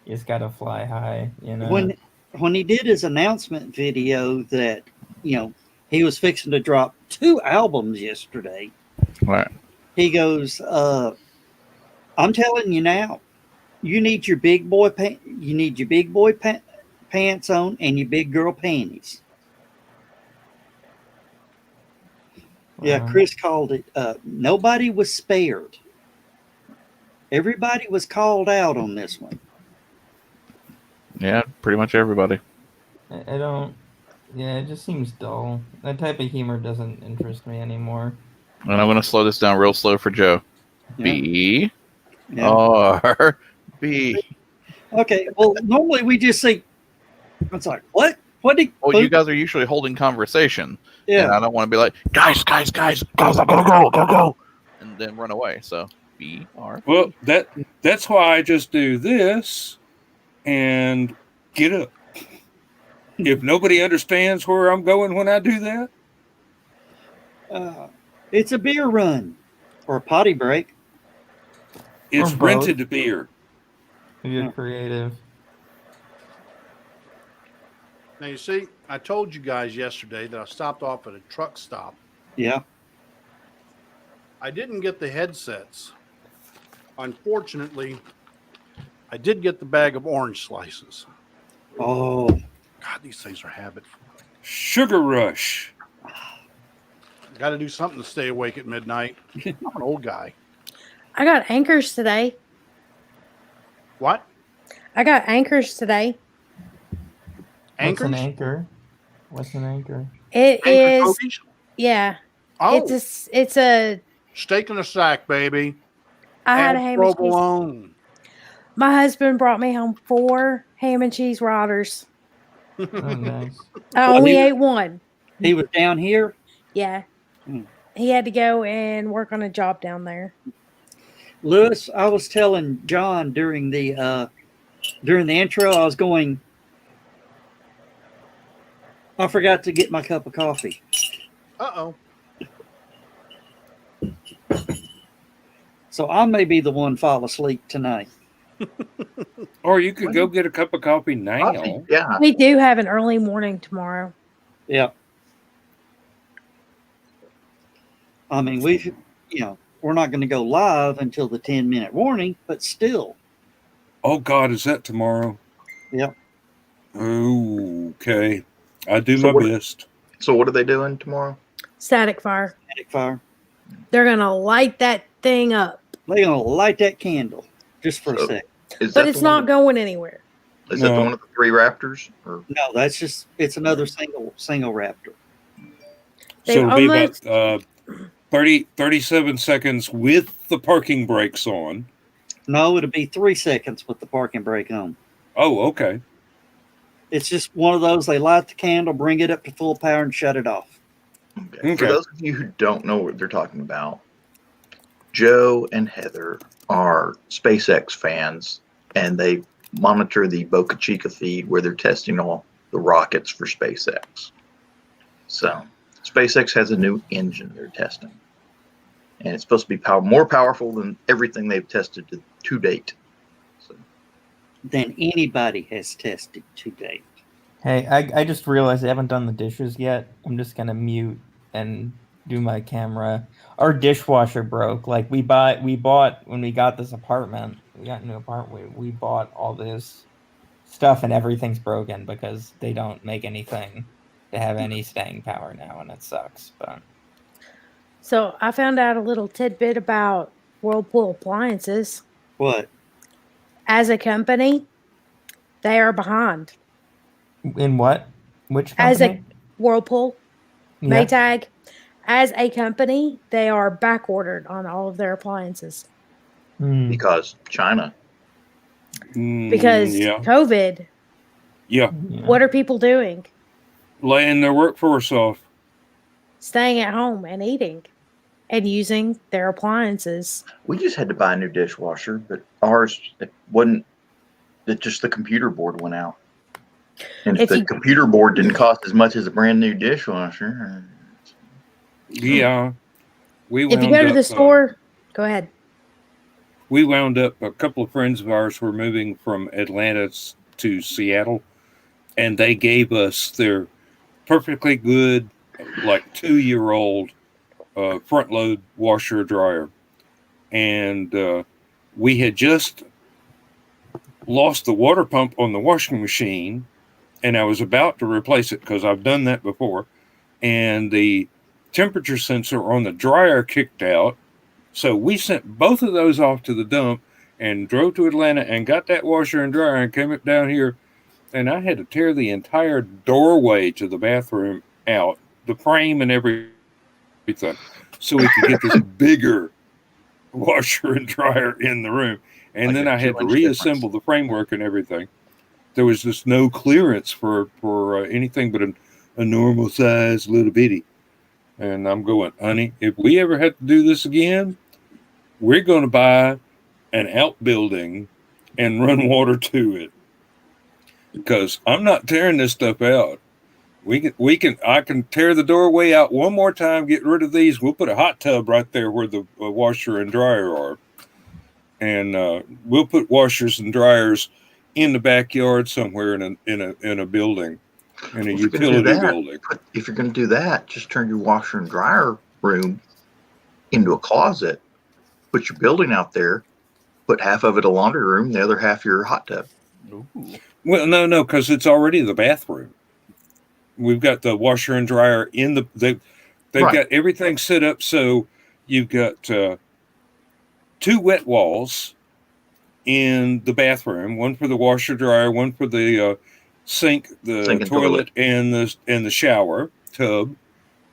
just got to fly high, you know. When he did his announcement video that he was fixing to drop 2 albums yesterday. Right. He goes, I'm telling you now, you need your big boy pants on and your big girl panties. Yeah, Chris called it. Nobody was spared. Everybody was called out on this one. Yeah, pretty much everybody. I don't. Yeah, it just seems dull. That type of humor doesn't interest me anymore. And I'm going to slow this down real slow for Joe. Yeah. B. Yeah. R. B. Okay, well, normally we just say, it's like, what? What did... Well, you guys are usually holding conversation. Yeah. And I don't want to be like, guys, I gotta go. And then run away. So, B. R. Well, that's why I just do this and get up. If nobody understands where I'm going when I do that, it's a beer run or a potty break. It's rented beer. You're creative. Now, you see, I told you guys yesterday that I stopped off at a truck stop. Yeah. I didn't get the headsets. Unfortunately, I did get the bag of orange slices. Oh. God, these things are habit. Sugar rush. Got to do something to stay awake at midnight. I'm an old guy. I got anchors today. What? I got anchors today. Anchors? What's an anchor? What's an anchor? It Anchor is. cookies? Yeah. Oh, It's a steak in a sack, baby. I had a And ham and cheese. provolone. My husband brought me home 4 ham and cheese riders. Oh, nice. I only ate one. He was down here. Yeah. Hmm. He had to go and work on a job down there. Lewis, I was telling John during the intro, I was going, I forgot to get my cup of coffee. Uh-oh. So I may be the one fall asleep tonight. Or you could go get a cup of coffee now. Coffee, yeah. We do have an early morning tomorrow. Yeah. I mean, we're not going to go live until the 10-minute warning, but still. Oh, God, is that tomorrow? Yep. Okay. I do So my best. So what are they doing tomorrow? Static fire. Static fire. They're going to light that thing up. They're going to light that candle just for a sec. But it's not going anywhere. Is that the one of the 3 Raptors? Or? No, it's another single Raptor. So it'll be about 37 seconds with the parking brakes on. No, it'll be 3 seconds with the parking brake on. Oh, okay. It's just one of those, they light the candle, bring it up to full power, and shut it off. Okay. For those of you who don't know what they're talking about, Joe and Heather are SpaceX fans, and they monitor the Boca Chica feed where they're testing all the rockets for SpaceX. So SpaceX has a new engine they're testing, and it's supposed to be more powerful than everything they've tested to date. So. Than anybody has tested to date. Hey, I just realized I haven't done the dishes yet. I'm just gonna mute and do my camera. Our dishwasher broke. Like we bought when we got this apartment. We got a new apartment. We bought all this stuff and everything's broken because they don't make anything to have any staying power now, and it sucks. But So I found out a little tidbit about Whirlpool appliances. What? As a company, they are behind. in what? Which As company? a Whirlpool, Yeah. Maytag, as a company, they are back ordered on all of their appliances Hmm. Because China. because Yeah. COVID. Yeah. Yeah. What are people doing? Laying their workforce off. Staying at home and eating and using their appliances. We just had to buy a new dishwasher, but ours it wasn't. It just the computer board went out, and if the computer board didn't cost as much as a brand new dishwasher. Yeah. If you go to the store, go ahead. We wound up, a couple of friends of ours were moving from Atlanta to Seattle, and they gave us their perfectly good, like 2-year-old front load washer dryer. And we had just lost the water pump on the washing machine, and I was about to replace it because I've done that before. And the temperature sensor on the dryer kicked out. So we sent both of those off to the dump and drove to Atlanta and got that washer and dryer and came up down here. And I had to tear the entire doorway to the bathroom out, the frame and everything, so we could get this bigger washer and dryer in the room. And then I had to reassemble the framework and everything. There was just no clearance for anything but a normal size little bitty. And I'm going, honey, if we ever have to do this again, we're going to buy an outbuilding and run water to it. Because I'm not tearing this stuff out. I can tear the doorway out one more time, get rid of these. We'll put a hot tub right there where the washer and dryer are. And we'll put washers and dryers in the backyard somewhere in a building, in a utility building. If you're going to do that, just turn your washer and dryer room into a closet. Put your building out there. Put half of it a laundry room, the other half your hot tub. Ooh. Well, no, because it's already the bathroom. We've got the washer and dryer in the. They've got everything set up so you've got 2 wet walls in the bathroom, one for the washer dryer, one for the sink, the toilet, and the shower tub,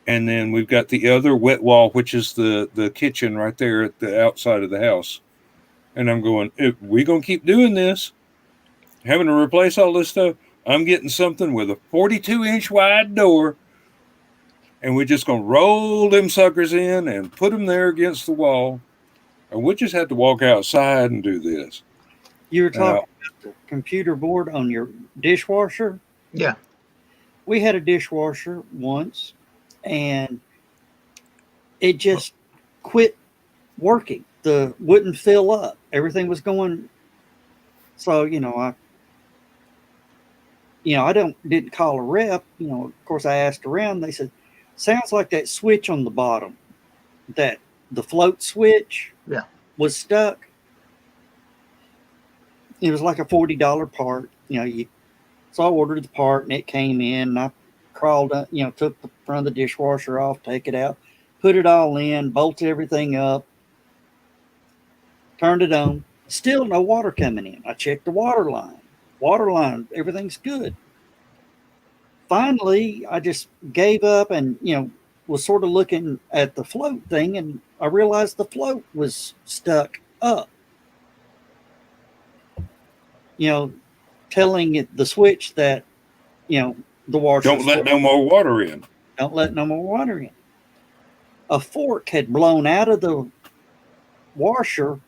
and then we've got the other wet wall, which is the kitchen right there at the outside of the house. And I'm going, if we're gonna keep doing this, having to replace all this stuff, I'm getting something with a 42-inch wide door, and we're just gonna roll them suckers in and put them there against the wall, and we just have to walk outside and do this. You were talking about the computer board on your dishwasher? Yeah. We had a dishwasher once, and it just quit working. The wouldn't fill up. Everything was going. So, I didn't call a rep. Of course, I asked around. They said, sounds like that switch on the bottom, that the float switch, was stuck. It was like a $40 part. So I ordered the part, and it came in, and I crawled up, took the front of the dishwasher off, take it out, put it all in, bolted everything up, turned it on. Still no water coming in. I checked the water line. Everything's good. Finally, I just gave up and, was sort of looking at the float thing, and I realized the float was stuck up. Telling it the switch that, the washer. Don't let no more water in. Don't let no more water in. a fork had blown out of the washer, a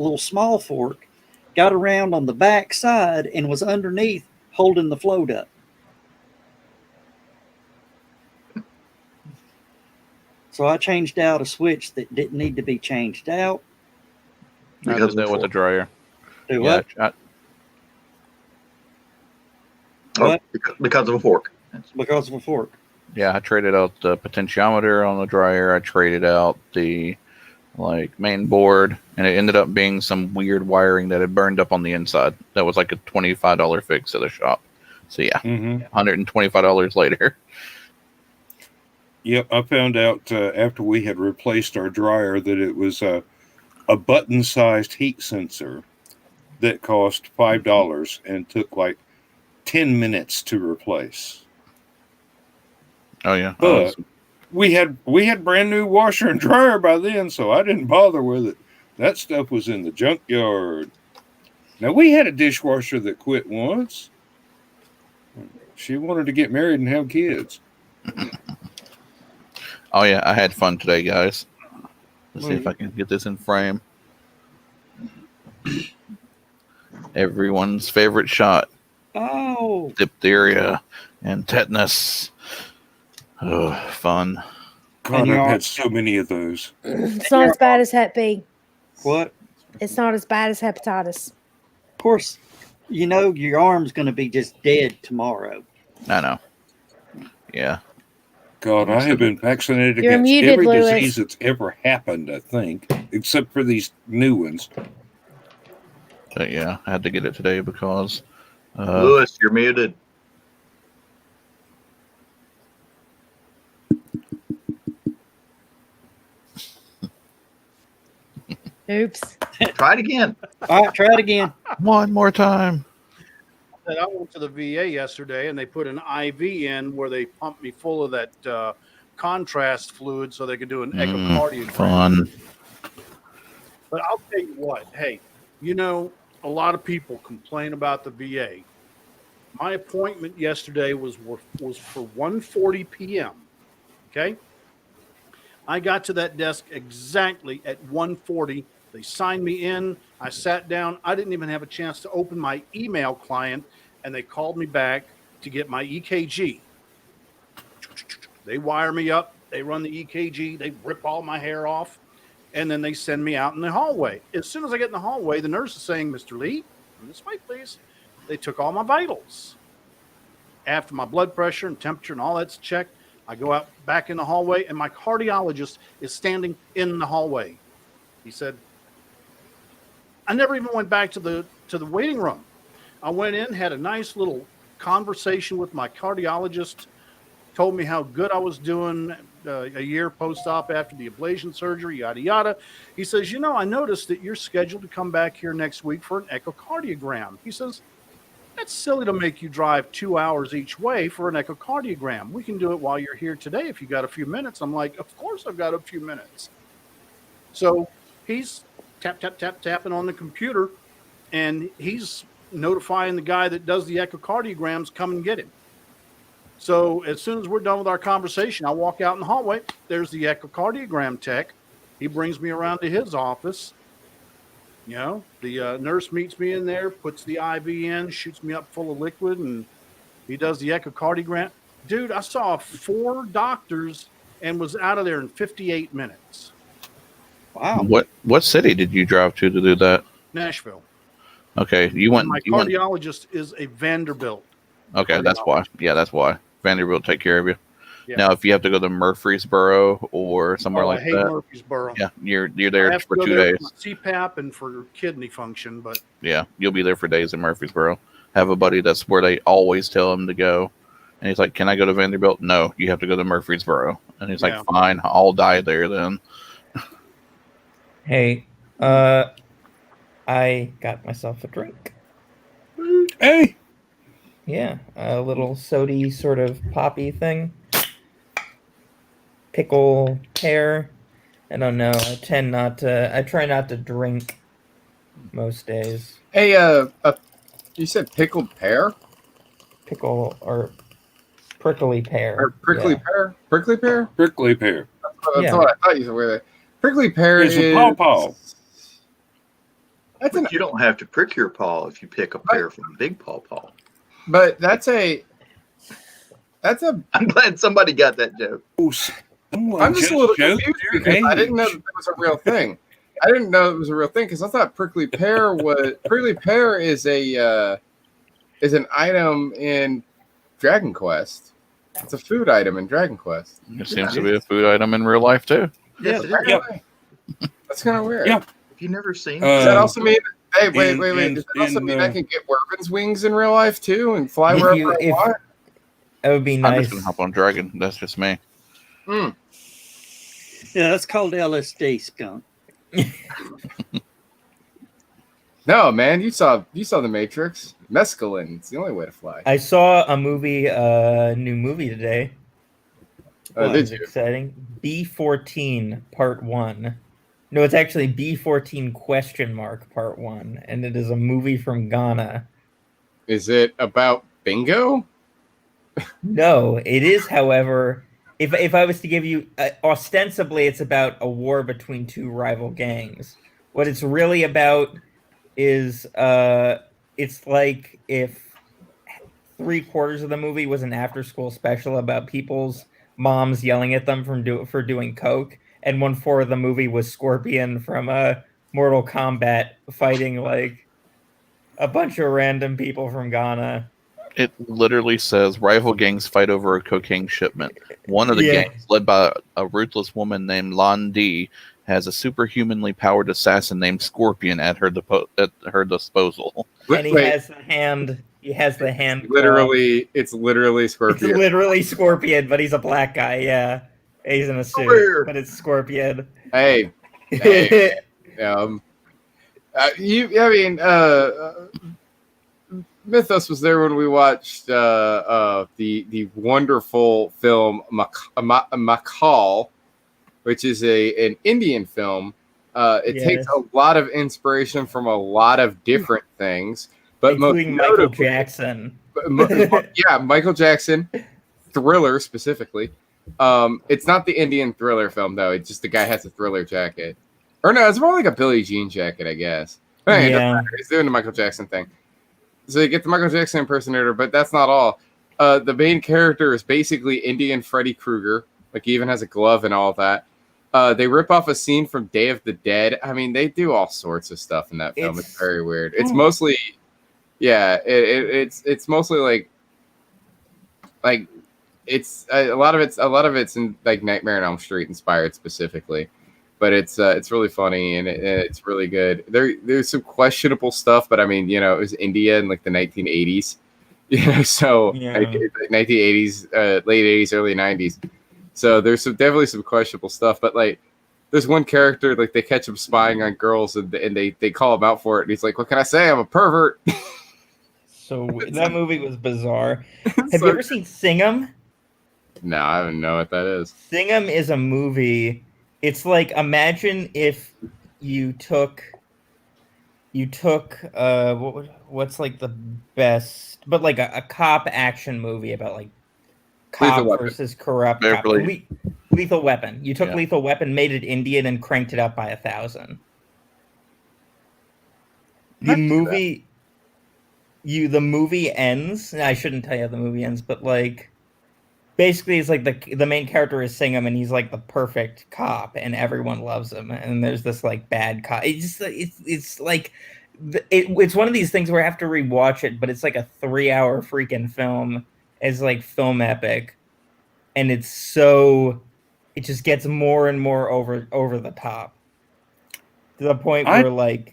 little small fork, got around on the back side and was underneath holding the float up. So I changed out a switch that didn't need to be changed out. I Because did of that with the fork. dryer. Do Yeah, what? Oh, What? because of a fork. Because of a fork. I traded out the potentiometer on the dryer. I traded out the main board, and it ended up being some weird wiring that had burned up on the inside. That was like a $25 fix at the shop. So yeah, $125 later. Yep, I found out after we had replaced our dryer that it was a button-sized heat sensor that cost $5 and took like 10 minutes to replace. Oh yeah, But we had brand new washer and dryer by then, so I didn't bother with it. That stuff was in the junkyard. Now we had a dishwasher that quit once. She wanted to get married and have kids. oh yeah, I had fun today, guys. Let's see if I can get this in frame. Everyone's favorite shot: Oh, diphtheria and tetanus. Oh, fun. God, And you I've are- had so many of those. It's not as bad as Hep B. what? It's not as bad as hepatitis. Of course, you know your arm's going to be just dead tomorrow. I know. Yeah. God, I have been vaccinated You're against muted, every Louis. disease that's ever happened, I think, except for these new ones. But yeah, I had to get it today because Lewis, you're muted. Oops. Try it again. All right, try it again. one more time. That I went to the VA yesterday and they put an IV in where they pumped me full of that contrast fluid so they could do an echocardiogram. Fun. But I'll tell you what, hey, you know, a lot of people complain about the VA. My appointment yesterday was for 1:40 p.m. Okay. I got to that desk exactly at 1:40. They signed me in. I sat down. I didn't even have a chance to open my email client, and they called me back to get my EKG. They wire me up. They run the EKG. They rip all my hair off, and then they send me out in the hallway. As soon as I get in the hallway, the nurse is saying, "Mr. Lee, come this way, please." They took all my vitals. After my blood pressure and temperature and all that's checked, I go out back in the hallway, and my cardiologist is standing in the hallway. He said, I never even went back to the waiting room. I went in, had a nice little conversation with my cardiologist, told me how good I was doing a year post-op after the ablation surgery, yada, yada. He says, I noticed that you're scheduled to come back here next week for an echocardiogram. He says, that's silly to make you drive 2 hours each way for an echocardiogram. We can do it while you're here today if you got a few minutes. I'm like, of course I've got a few minutes. So he's tapping on the computer, and he's notifying the guy that does the echocardiograms, come and get him. So as soon as we're done with our conversation, I walk out in the hallway. There's the echocardiogram tech. He brings me around to his office. The nurse meets me in there, puts the IV in, shoots me up full of liquid, and he does the echocardiogram. Dude, I saw 4 doctors and was out of there in 58 minutes. Wow. What city did you drive to do that? Nashville. Okay, you went. My cardiologist is a Vanderbilt. Okay, that's why. Yeah, that's why. Vanderbilt take care of you. Yeah. Now, if you have to go to Murfreesboro or somewhere I like hate that, Murfreesboro. yeah, you're I there have for to go 2 there days. for CPAP and for kidney function, but Yeah, you'll be there for days in Murfreesboro. Have a buddy that's where they always tell him to go, and he's like, "Can I go to Vanderbilt?" No, you have to go to Murfreesboro, and he's Yeah. like, "Fine, I'll die there then." Hey, I got myself a drink. Hey, Yeah, a little sody sort of poppy thing. Pickle pear. I don't know. I try not to drink most days. Hey, you said pickled pear Pickle or prickly pear. or prickly Yeah. pear? Prickly pear? prickly pear. That's what I thought you were. Prickly pear It's a pawpaw. That's But you don't have to prick your paw if you pick a pear from Big Pawpaw. But that's a. I'm glad somebody got that joke. I'm just a little confused because I didn't know that was a real thing. I didn't know it was a real thing because I thought prickly pear is an item in Dragon Quest. It's a food item in Dragon Quest. It seems to be a food item in real life too. Yes, That's kind of weird. Yeah. Have you never seen Does that also mean? Hey, wait. and- Does that also and, mean I can get Werben's wings in real life too and fly If wherever you- I if- want? That would be I'm nice. just gonna hop on Dragon. That's just me. Yeah, that's called LSD, skunk. No, man, you saw the Matrix. Mescaline. It's the only way to fly. I saw a new movie today. Did It's you? exciting. B14 Part 1. No, it's actually B14 question mark Part 1, and it is a movie from Ghana. Is it about bingo? No, it is, however, if I was to give you ostensibly it's about a war between two rival gangs. What it's really about is it's like if 3/4 of the movie was an after school special about people's moms yelling at them for doing coke, and 1/4 of the movie was Scorpion from Mortal Kombat fighting like a bunch of random people from Ghana. It literally says rival gangs fight over a cocaine shipment. One of the gangs, led by a ruthless woman named Lan Di, has a superhumanly powered assassin named Scorpion at her disposal. And he has the hand. He has the hand. Literally, it's literally Scorpion. It's literally Scorpion, but he's a black guy. Yeah, he's in a suit, but it's Scorpion. Hey, Mythos was there when we watched the wonderful film Makal, which is an Indian film. It takes a lot of inspiration from a lot of different things, but including Michael Jackson. Michael Jackson, Thriller specifically. It's not the Indian Thriller film though. It's just the guy has a Thriller jacket, or no, it's more like a Billie Jean jacket, I guess. But anyway, it doesn't matter. He's doing the Michael Jackson thing. So you get the Michael Jackson impersonator, but that's not all. The main character is basically Indian Freddy Krueger. Like he even has a glove and all of that. They rip off a scene from Day of the Dead. I mean, they do all sorts of stuff in that film. It's very weird. It's mostly, it's mostly like it's a lot of it's in like Nightmare on Elm Street inspired specifically. But it's really funny and it's really good. There's some questionable stuff, but I mean, it was India in like the 1980s, so 1980s, late 80s, early 90s. So there's definitely some questionable stuff. But like, there's one character like they catch him spying on girls and they call him out for it, and he's like, "What can I say? I'm a pervert." So that movie was bizarre. Have you ever seen Singham? No, I don't know what that is. Singham is a movie. It's like, imagine if you took what's like the best, but like a cop action movie about like cop versus corrupt cop. Lethal Weapon. You took Lethal Weapon, made it Indian, and cranked it up by 1,000. The movie ends. I shouldn't tell you how the movie ends, but like, basically, it's like the main character is Singham, and he's like the perfect cop, and everyone loves him. And there's this like bad cop. It's one of these things where I have to rewatch it, but it's like a 3-hour freaking film. It's like film epic, and it just gets more and more over the top to the point where I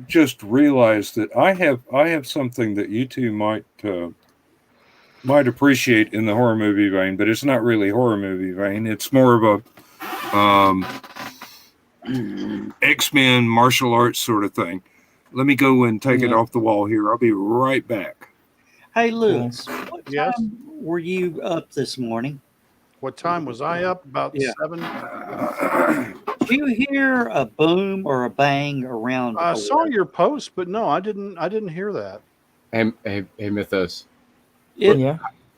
just realized that I have something that you two might appreciate in the horror movie vein, but it's not really horror movie vein. It's more of a X-Men martial arts sort of thing. Let me go and take it off the wall here. I'll be right back. Hey, Lewis, what time were you up this morning? What time was I up? About 7. Did you hear a boom or a bang around? I saw your post, but no, I didn't hear that. Hey, Mythos. Yeah.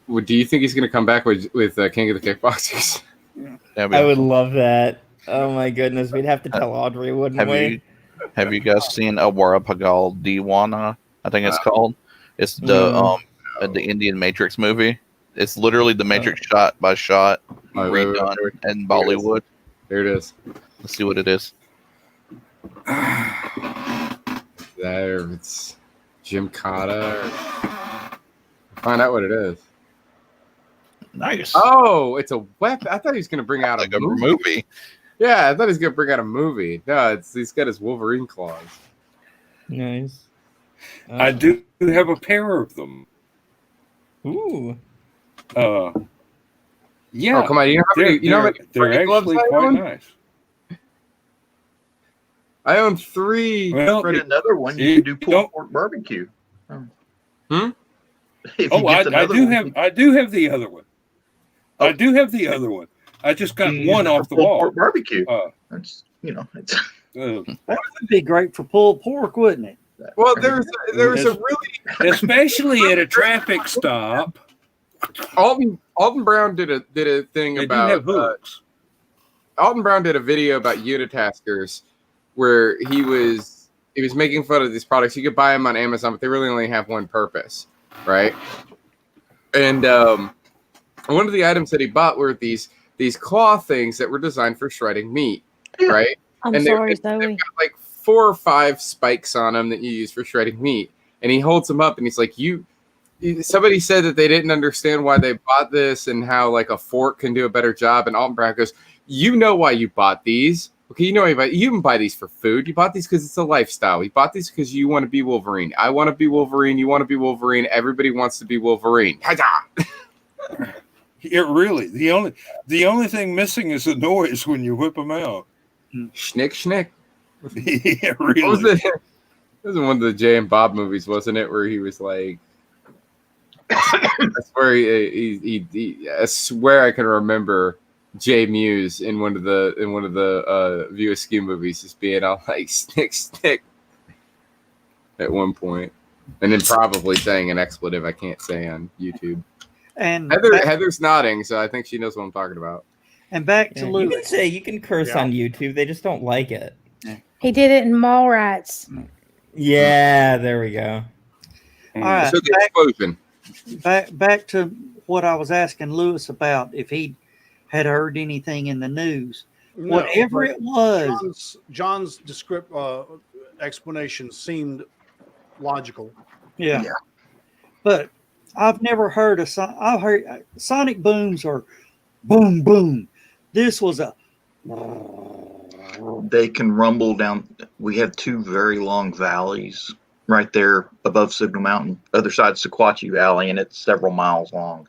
Do you think he's going to come back with King of the Kickboxers? That'd be I would awesome. love that. Oh my goodness, we'd have to tell Audrey, wouldn't Have we? you guys seen Awara Pagal Diwana? I think it's called. It's Mm. the Indian Matrix movie. It's literally the Matrix shot by shot redone in Bollywood. There it is. Let's see what it is. There, it's Jim Cotta. Find out what it is. Nice. Oh, it's a weapon. I thought he was going to bring out Like a a movie. movie. Yeah, I thought he was going to bring out a movie. No, he's got his Wolverine claws. Nice. I do have a pair of them. Ooh. Yeah. Oh, come on. You know how many they're Freddy gloves actually I quite own? nice. I own 3. Well, Get another one. You You can do pulled don't- pork barbecue. Hmm? If you Oh, get I another do one, have the other one. I do have the other one. I just got you use one it for off the pulled wall. pork barbecue. Uh, It's it's That would be great for pulled pork, wouldn't it? Well, there's a really especially at a traffic stop. Alton Brown did a thing They do have about hooks. Alton Brown did a video about unitaskers where he was making fun of these products. You could buy them on Amazon, but they really only have one purpose, right? And one of the items that he bought were these claw things that were designed for shredding meat, right? I'm And sorry, they've Zoe. got like 4 or 5 spikes on them that you use for shredding meat. And he holds them up and he's like, somebody said that they didn't understand why they bought this and how like a fork can do a better job. And Alton Brown goes, you know why you bought these. Okay, you know why you didn't buy these for food. You bought these because it's a lifestyle. You bought these because you want to be Wolverine. I want to be Wolverine. You want to be Wolverine. Everybody wants to be Wolverine. It really the only thing missing is the noise when you whip them out. Schnick, schnick. Yeah, What was really. it? It was one of the Jay and Bob movies, wasn't it? Where he was like, I swear I can remember Jay Muse in one of the View Askew movies just being all like snick at one point, and then probably saying an expletive I can't say on YouTube. And Heather's nodding, so I think she knows what I'm talking about. and back to Yeah, you Louis. can say you can curse Yeah. on YouTube. They just don't like it. He did it in Mallrats. Yeah, there we go. All right, So the explosion. back to what I was asking Lewis about if he had heard anything in the news. No, Whatever but it was, John's explanation seemed logical. yeah. Yeah. But I've never heard I've heard sonic booms or boom boom. This was a they can rumble down. We have 2 very long valleys right there above Signal Mountain, other side Sequatchie Valley, and it's several miles long,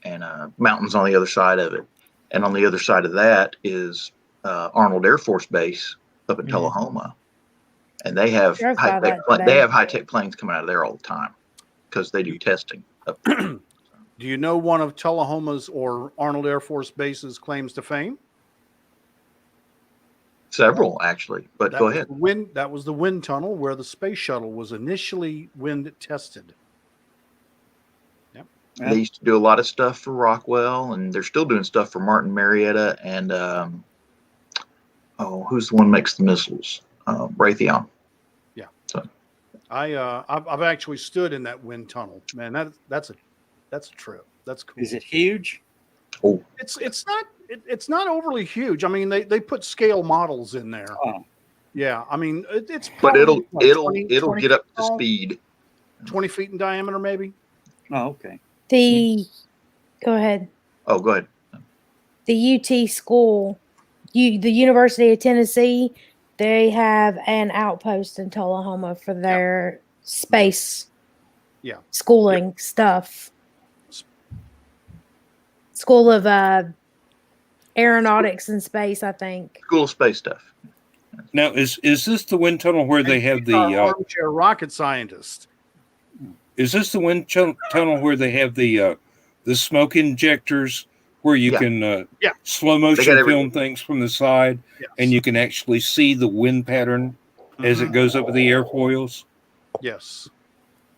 and mountains on the other side of it. And on the other side of that is Arnold Air Force Base up in Mhm. Tullahoma, and they have Drove by that they today. have high-tech planes coming out of there all the time because they do testing up there. Do you know one of Tullahoma's or Arnold Air Force Base's claims to fame? Several actually, but go ahead. That was the wind tunnel where the space shuttle was initially wind tested. Yeah. They used to do a lot of stuff for Rockwell, and they're still doing stuff for Martin Marietta and who's the one who makes the missiles? Raytheon. Yeah. So I've actually stood in that wind tunnel. Man, that's a trip. That's cool. is it huge? It's not overly huge. I mean, they put scale models in there. Oh. Yeah, I mean it's but probably, it'll what, 20 get up to tall? speed. 20 feet in diameter, maybe. Oh, okay. Go ahead. Oh, go ahead. The UT school, the University of Tennessee, they have an outpost in Tullahoma for their space schooling stuff. School of Aeronautics and Space, I think. School of Space stuff. Now, is this the wind tunnel where they have the armchair rocket scientist? is this the wind tunnel where they have the smoke injectors where you can slow motion film things from the side, and you can actually see the wind pattern as it goes over the airfoils? Yes.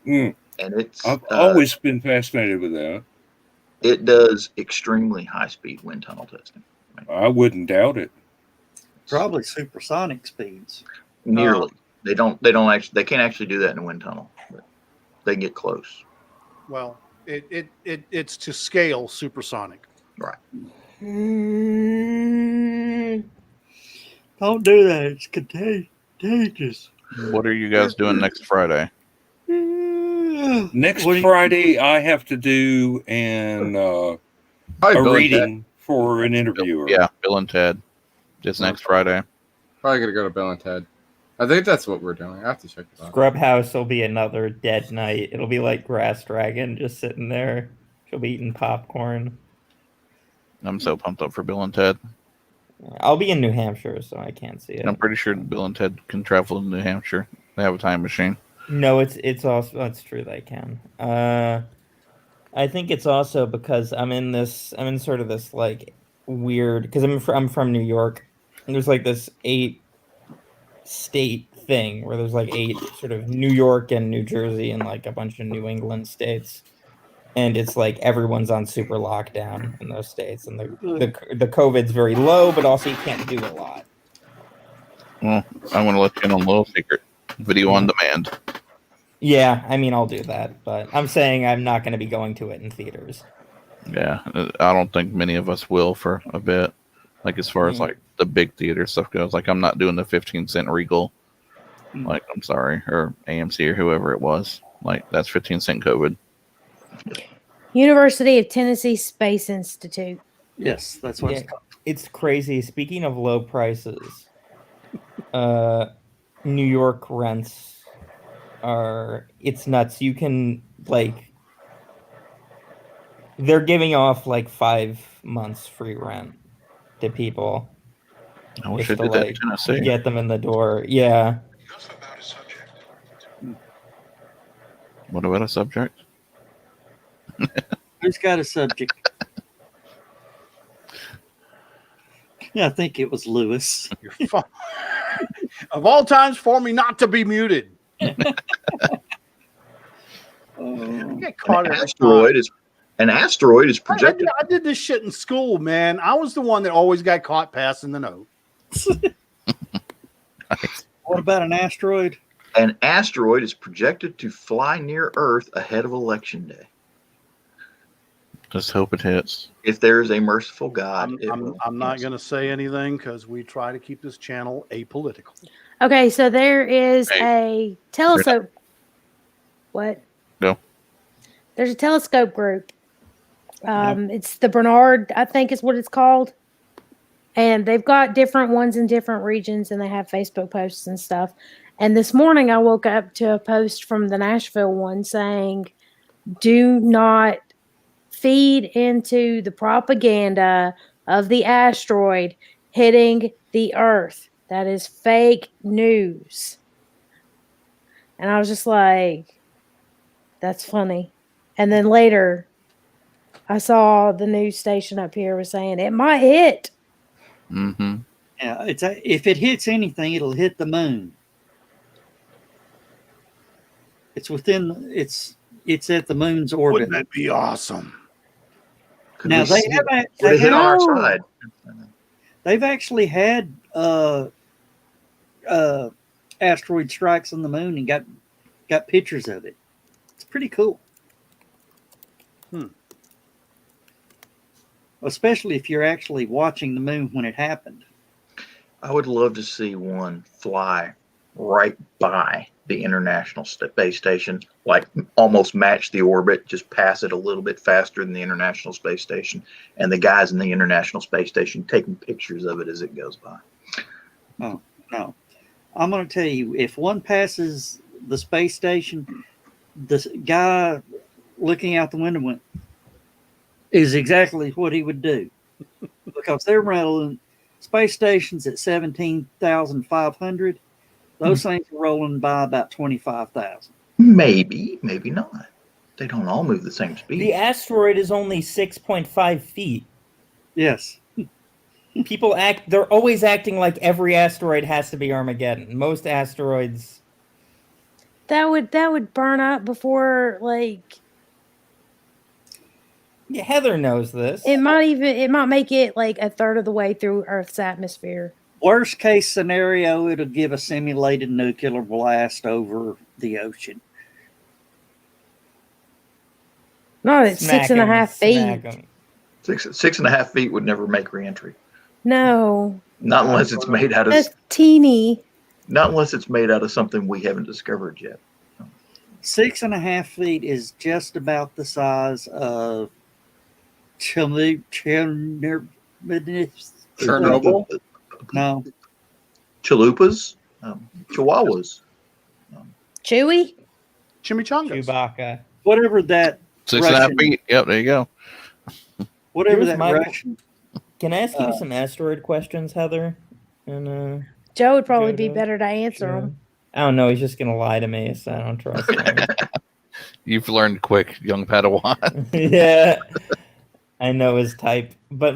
Mm. And it's I've always been fascinated with that. It does extremely high-speed wind tunnel testing. I wouldn't doubt it. Probably supersonic speeds. Nearly. They can't actually do that in a wind tunnel, but they get close. Well, it's to scale supersonic. Right. Don't do that. It's contagious. What are you guys doing next Friday? Next What do you- Friday, I have to do a reading for an interviewer. Yeah, Bill and Ted. Just next Friday. Probably gonna go to Bill and Ted. I think that's what we're doing. I have to check it out. Scrub House will be another dead night. It'll be like Grass Dragon just sitting there. She'll be eating popcorn. I'm so pumped up for Bill and Ted. I'll be in New Hampshire, so I can't see it. I'm pretty sure Bill and Ted can travel to New Hampshire. They have a time machine. No, it's also that's true they can. I think it's also because I'm in sort of this like weird because I'm from New York. And there's like this 8-state thing where there's like 8 sort of New York and New Jersey and like a bunch of New England states. And it's like everyone's on super lockdown in those states, and the COVID's very low, but also you can't do a lot. Well, I want to let you in on a little secret. Video on demand. Yeah, I mean I'll do that, but I'm saying I'm not going to be going to it in theaters. Yeah, I don't think many of us will for a bit. Like as far as like the big theater stuff goes, like I'm not doing the 15-cent Regal. Like I'm sorry, or AMC or whoever it was. Like that's 15-cent COVID. University of Tennessee Space Institute. Yes, that's what it's called. It's crazy. Speaking of low prices, New York rents it's nuts. You can like they're giving off like 5 months free rent to people. I wish I just to did that in like Tennessee. get them in the door. Yeah. What about a subject? Who's got a subject? Yeah, I think it was Lewis. You're fine. Of all times for me not to be muted. Get caught An every asteroid time. is projected. I did this shit in school, man. I was the one that always got caught passing the note. What about an asteroid? An asteroid is projected to fly near Earth ahead of Election Day. Just hope it hits. If there is a merciful God, I'm not going to say anything because we try to keep this channel apolitical. Okay, so there is a telescope. What? No. There's a telescope group. It's the Bernard, I think is what it's called. And they've got different ones in different regions, and they have Facebook posts and stuff. And this morning I woke up to a post from the Nashville one saying, do not feed into the propaganda of the asteroid hitting the Earth. That is fake news. And I was just like, that's funny. And then later, I saw the news station up here was saying it might hit. Mm-hmm. Yeah, if it hits anything, it'll hit the moon. It's at the moon's orbit. Wouldn't that be awesome? could Now we they see have it? Would it hit on our No. side? they've actually had asteroid strikes on the moon and got pictures of it. It's pretty cool. Especially if you're actually watching the moon when it happened. I would love to see one fly right by the International Space Station, like almost match the orbit, just pass it a little bit faster than the International Space Station, and the guys in the International Space Station taking pictures of it as it goes by. No. I'm going to tell you, if one passes the space station, this guy looking out the window is exactly what he would do. Because they're rolling space stations at 17,500. Those things are rolling by about 25,000. Maybe not. They don't all move the same speed. The asteroid is only 6.5 feet. Yes. They're always acting like every asteroid has to be Armageddon. Most asteroids. That would burn up before, like. Yeah, Heather knows this. It might make it like a third of the way through Earth's atmosphere. Worst case scenario, it'll give a simulated nuclear blast over the ocean. No, it's Smack 6.5 smack feet. 'em. 6.5 feet would never make reentry. No, Not unless it's made out of. that's teeny. Not unless it's made out of something we haven't discovered yet. 6.5 feet is just about the size of Chernobyl? No, Chalupas, Chihuahuas. Chewy. Chimichangas. Chewbacca. whatever that 6.5 Russian- feet. Yep, there you go. whatever Here's that my- Russian. Can I ask you some asteroid questions, Heather? And Joe would probably be Joe, better to answer them. I don't know. He's just gonna lie to me, so I don't trust him. You've learned quick, young Padawan. Yeah, I know his type. But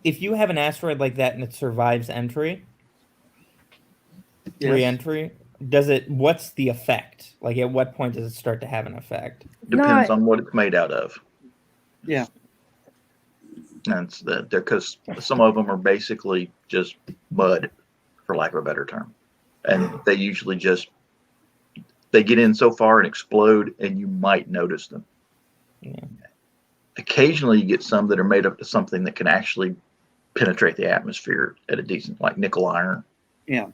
if you have an asteroid like that and it survives entry, Yes. re-entry, what's the effect? Like, at what point does it start to have an effect? Depends Not- on what it's made out of. Yeah. That's because some of them are basically just mud, for lack of a better term, and they usually they get in so far and explode, and you might notice them. Yeah. Occasionally, you get some that are made up of something that can actually penetrate the atmosphere at a decent, like nickel iron. Yeah.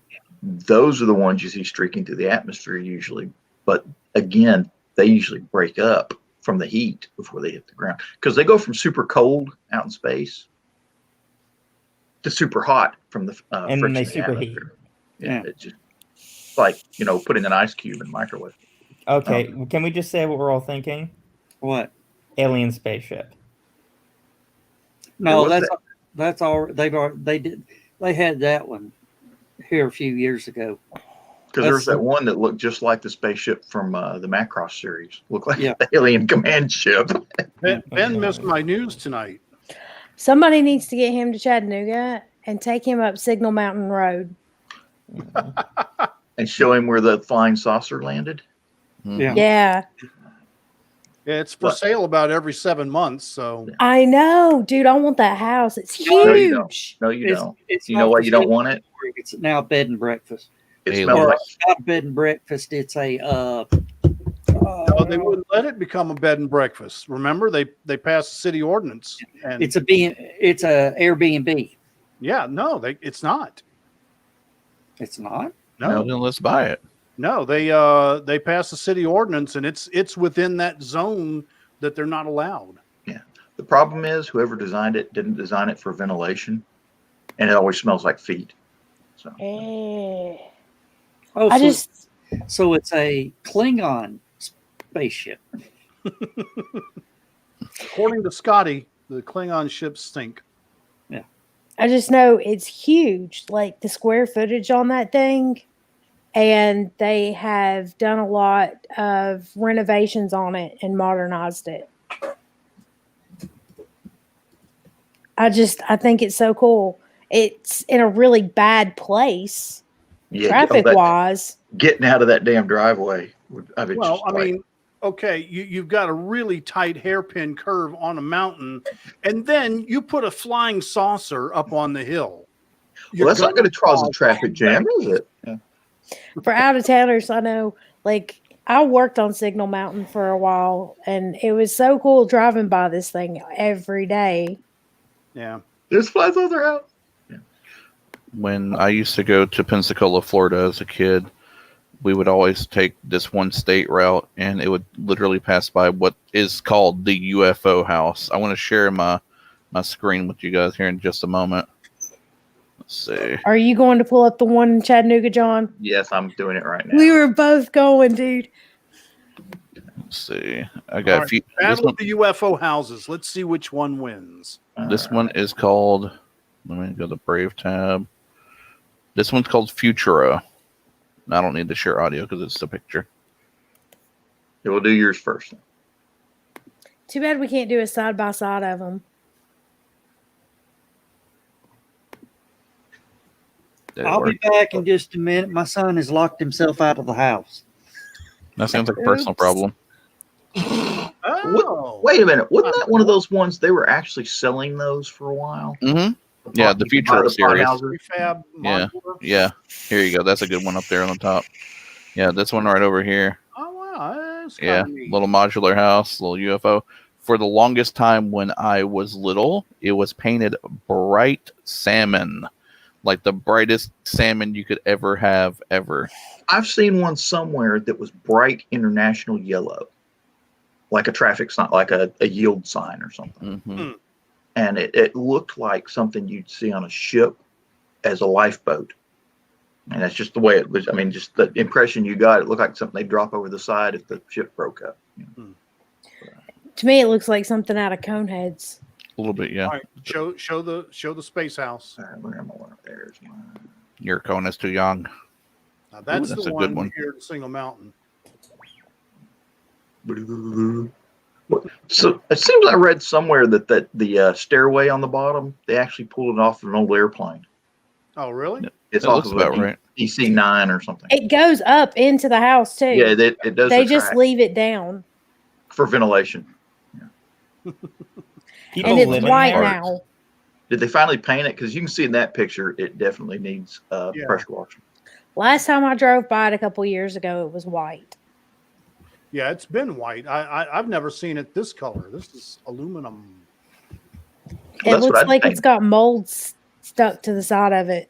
Those are the ones you see streaking through the atmosphere usually, but again, they usually break up from the heat before they hit the ground because they go from super cold out in space to super hot from the And friction then they in the superheat. atmosphere. Yeah, it's just like putting an ice cube in a microwave. Okay, can we just say what we're all thinking? What? Alien spaceship. No, was that's all. They had that one here a few years ago. Because there's That's- that one that looked just like the spaceship from the Macross series. Looked like Yeah. the alien command ship. Ben missed my news tonight. Somebody needs to get him to Chattanooga and take him up Signal Mountain Road. And show him where the flying saucer landed. Yeah. Yeah, Yeah, it's for What? sale about every 7 months. So I know, dude. I want that house. It's No, you don't. huge. No, you don't. It's You know not why for you don't sale. want it? It's now bed and breakfast. It Alien. smells Or like it's not a bed and breakfast. It's a no, they wouldn't let it become a bed and breakfast. Remember, they passed a city ordinance, and it's a Airbnb. yeah, no, it's not. It's not. No, No, then let's buy it. no, they passed a city ordinance, and it's within that zone that they're not allowed. the problem is whoever designed it didn't design it for ventilation, and it always smells like feet. So Eh. Oh, I just so it's a Klingon spaceship. According to Scotty, the Klingon ships stink. I just know it's huge, like the square footage on that thing. And they have done a lot of renovations on it and modernized it. I think it's so cool. It's in a really bad place, yeah, traffic wise. getting out of that damn driveway. Well, I mean, okay, you've got a really tight hairpin curve on a mountain, and then you put a flying saucer up on the hill. well, that's not going to cause a traffic jam, is it? Yeah. For out of towners, I know, like, I worked on Signal Mountain for a while, and it was so cool driving by this thing every day. Yeah. There's fly saucer out. When I used to go to Pensacola, Florida as a kid, we would always take this one state route, and it would literally pass by what is called the UFO house. I want to share my screen with you guys here in just a moment. Let's see. Are you going to pull up the one in Chattanooga, John? Yes, I'm doing it right now. We were both going, dude. Let's see. I got a All few. This Battle one, of the UFO houses. Let's see which one wins. this one is called. Let me go to the Brave tab. This one's called Futura. I don't need to share audio because it's the picture. Yeah, we'll do yours first. Too bad we can't do a side by side of them. Did it I'll work? be back in just a minute. My son has locked himself out of the house. That sounds like a personal Oops. problem. Ah, Oh, Wait a minute. Wasn't that one of those ones they were actually selling those for a while? Mm-hmm. Yeah, the You can buy Futuro series. Prefab Yeah. modular? Yeah. Here you go. That's a good one up there on the top. Yeah, this one right over here. Oh wow, that's Yeah, kind of neat. little modular house, little UFO. For the longest time when I was little, it was painted bright salmon, like the brightest salmon you could ever have, ever. I've seen one somewhere that was bright international yellow, like a traffic sign, like a yield sign or something. Mm-hmm. And it looked like something you'd see on a ship as a lifeboat. And that's just the way it was. I mean, just the impression you got, it looked like something they'd drop over the side if the ship broke up. To me, it looks like something out of Coneheads. A little bit, yeah. All right, show the space house. All right, where am I? There's mine. Your cone is too young. Now, that's that's the a one, good one. here at Single Mountain. So it seems I read somewhere that the stairway on the bottom, they actually pulled it off of an old airplane. Oh, really? It's That off looks of about a right. DC-9 or something. It goes up into the house too. Yeah, it does. They the just track leave it down, for ventilation. People and it's live in white there. now. Did they finally paint it? Because you can see in that picture, it definitely needs Yeah. pressure washing. Last time I drove by it a couple years ago, it was white. Yeah, it's been white. I've never seen it this color. This is aluminum. Well, It that's what looks I'd like think. it's got molds stuck to the side of it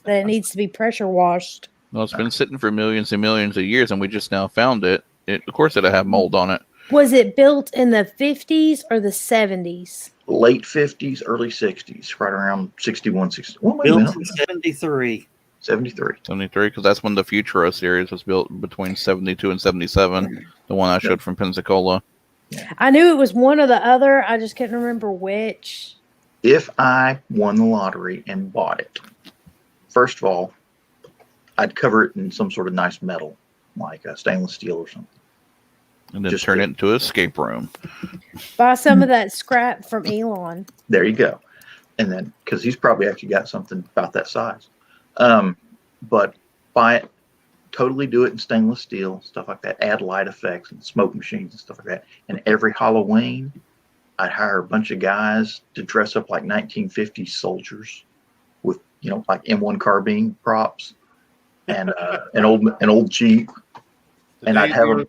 that it needs to be pressure washed. Well, it's been sitting for millions and millions of years, and we just now found it. Of course, it'll have mold on it. Was it built in the 50s or the 70s? Late 50s, early 60s, right around 61, 60. Well, wait a Built minute. in 73. 73. 73, because that's when the Futuro series was built, between 72 and 77. The one I showed from Pensacola. I knew it was one or the other. I just couldn't remember which. If I won the lottery and bought it, first of all, I'd cover it in some sort of nice metal, like stainless steel or something. And then Just turn to- it into an escape room. Buy some of that scrap from Elon. There you go. And then, because he's probably actually got something about that size. But buy it, totally do it in stainless steel, stuff like that. Add light effects and smoke machines and stuff like that. And every Halloween, I'd hire a bunch of guys to dress up like 1950s soldiers with, like M1 carbine props and an old Jeep. And I'd have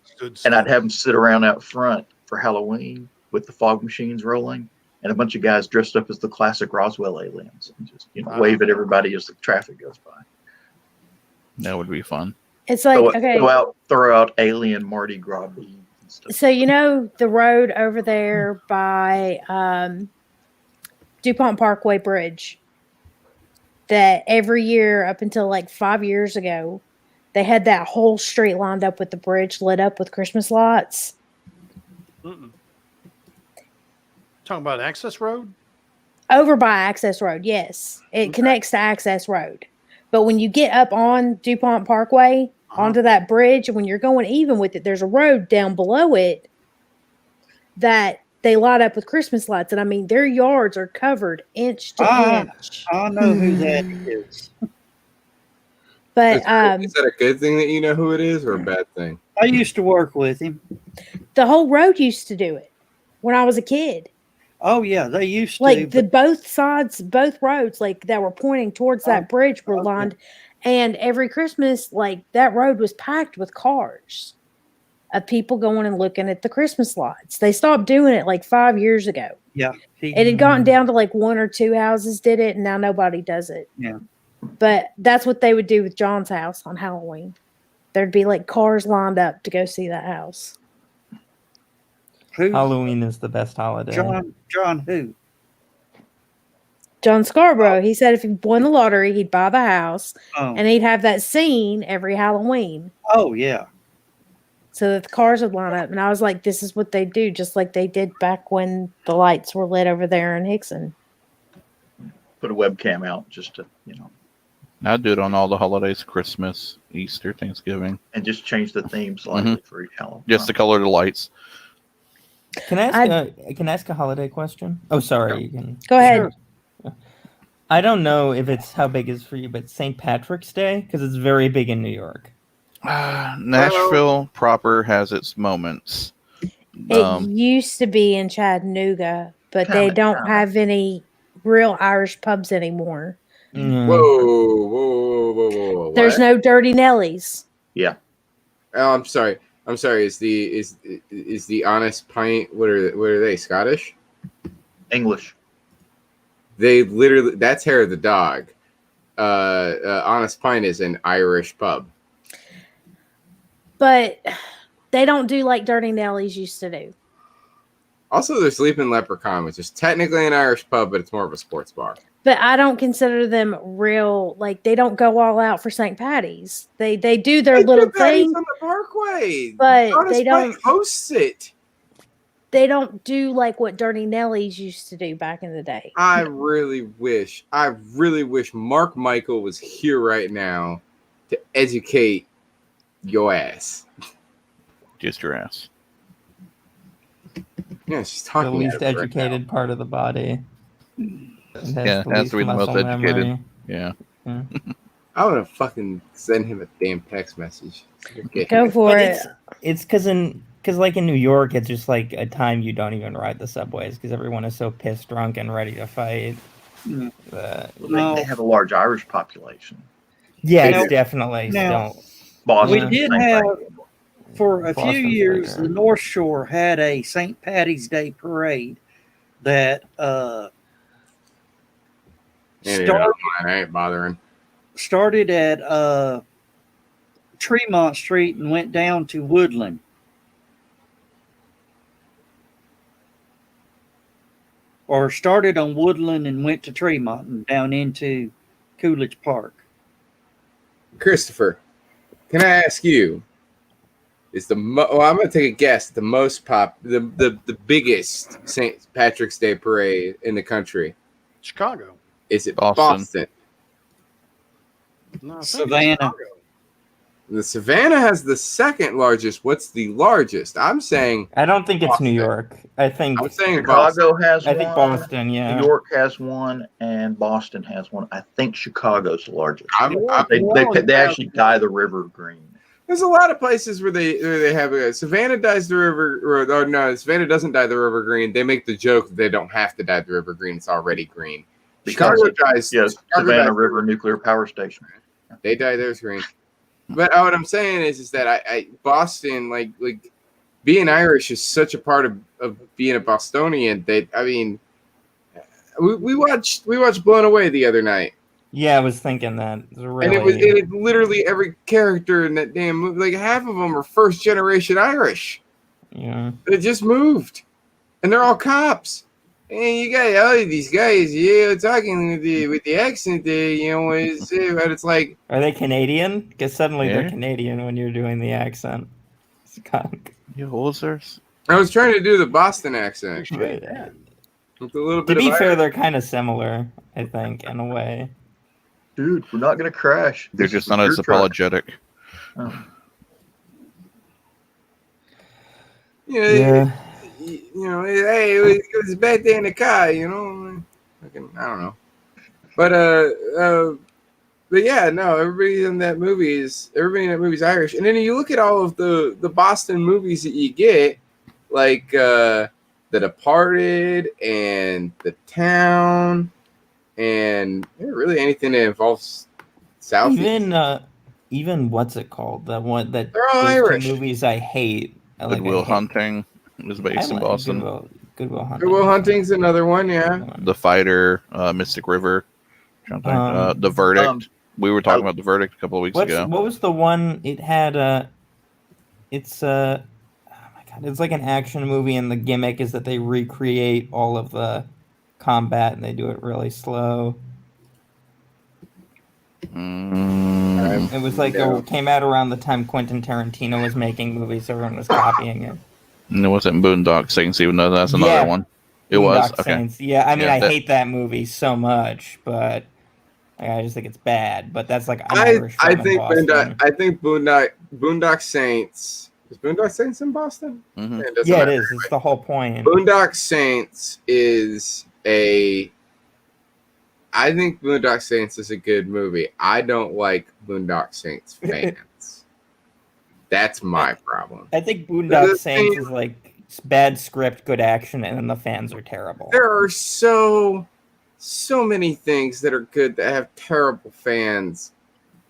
them sit around out front for Halloween with the fog machines rolling, and a bunch of guys dressed up as the classic Roswell aliens, and just wave at everybody as the traffic goes by. That would be fun. It's like, okay. Throw out alien Mardi Gras beads and stuff. So the road over there by DuPont Parkway Bridge that every year up until like 5 years ago, they had that whole street lined up with the bridge lit up with Christmas lights. Mm-mm. Talking about Access Road? Over by Access Road, yes. It connects to Access Road. But when you get up on DuPont Parkway, onto that bridge, when you're going even with it, there's a road down below it that they light up with Christmas lights. And I mean, their yards are covered inch to inch. I know who that is. But is that a good thing that you know who it is, or a bad thing? I used to work with him. the whole road used to do it when I was a kid. Oh yeah, they used to. Like both sides, both roads, like that were pointing towards that bridge were lined. And every Christmas, like that road was packed with cars of people going and looking at the Christmas lights. They stopped doing it like 5 years ago. Yeah. It had gotten down to like one or two houses did it, and now nobody does it. Yeah. But that's what they would do with John's house on Halloween. There'd be like cars lined up to go see that house. Halloween is the best holiday. John who? John Scarborough. He said if he won the lottery, he'd buy the house Oh. and he'd have that scene every Halloween Oh yeah. so that the cars would line up. And I was like, this is what they do, just like they did back when the lights were lit over there in Hickson. Put a webcam out just to, I'd do it on all the holidays: Christmas, Easter, Thanksgiving. and just change the theme slightly for each Halloween. Just the color of the lights. Can I ask a holiday question? Oh, sorry. You can Go ahead. I don't know if it's how big it is for you, but St. Patrick's Day, because it's very big in New York. Nashville proper has its moments. It used to be in Chattanooga, but they don't have any real Irish pubs anymore. Whoa! There's no Dirty Nellies. Yeah. Oh, I'm sorry. Is the Honest Pint? What are they? Scottish? English. They literally. That's Hair of the Dog. Honest Pint is an Irish pub. But they don't do like Dirty Nellies used to do. Also, there's Sleeping Leprechaun, which is technically an Irish pub, but it's more of a sports bar. But I don't consider them real. Like, they don't go all out for St. Patty's. They do their little thing on the Parkway, but they don't host it. They don't do like what Dirty Nellies used to do back in the day. I really wish Mark Michael was here right now to educate your ass. Just your ass. Yeah, she's talking. The least educated right part of the body. Yeah, has to be the most educated. Memory. Yeah. I want to fucking send him a damn text message. Go for it. It's because like in New York, it's just like a time you don't even ride the subways because everyone is so pissed drunk and ready to fight. They have a large Irish population. Yeah, it's definitely still. Boston, we did have, for a few years, the North Shore had a St. Patty's Day parade that I ain't bothering. Started at Tremont Street and went down to Woodland. Or started on Woodland and went to Tremont and down into Coolidge Park. Christopher, can I ask you? Is I'm going to take a guess. The most the biggest St. Patrick's Day parade in the country. Chicago. Is it Boston? No, Savannah. The Savannah has the second largest. What's the largest? I'm saying. I don't think it's New York. I'm saying Chicago has one. I think Boston. Yeah. New York has one, and Boston has one. I think Chicago's the largest. They actually dye the river green. There's a lot of places where they have Savannah dyes the river. Or no, Savannah doesn't dye the river green. They make the joke that they don't have to dye the river green. It's already green. Chicago dyes. Yes, Savannah River Nuclear Power Station. They dye theirs green. But what I'm saying is that I Boston, like being Irish is such a part of being a Bostonian that we watched Blown Away the other night. Yeah, I was thinking that. And it was literally every character in that damn movie. Like half of them are first generation Irish. Yeah. They just moved, and they're all cops. And you got all these guys, talking with the accent, it's like. Are they Canadian? Because suddenly they're Canadian when you're doing the accent. You hosers. I was trying to do the Boston accent. With a little bit to be of fair, Irish. they're kind of similar, I think, in a way. Dude, we're not going to crash. They're just not as apologetic. Oh. Hey, it was a bad day in the car, I don't know. But yeah, no, everybody in that movie is Irish. And then you look at all of the Boston movies that you get, like The Departed and The Town, and really anything that involves South. Even what's it called? That one that they're all Irish movies I hate. Goodwill Hunting was based in Boston. Goodwill Hunting. Goodwill Hunting's another one, yeah. The Fighter, Mystic River. The Verdict. We were talking about The Verdict a couple of weeks ago. What was the one? It had it's oh my god, it's like an action movie, and the gimmick is that they recreate all of the combat and they do it really slow. It was like it came out around the time Quentin Tarantino was making movies, so everyone was copying it. And it wasn't Boondock Saints, even though that's another one. It was okay. Saints. Yeah, I mean, I hate that movie so much, but I just think it's bad. But that's like I think Boondock Saints. Is Boondock Saints in Boston? Mm-hmm. Yeah, it is. It's the whole point. Boondock Saints is I think Boondock Saints is a good movie. I don't like Boondock Saints fans. That's my problem. I think Boondock Saints is like It's bad script, good action, and then the fans are terrible. There are so many things that are good that have terrible fans.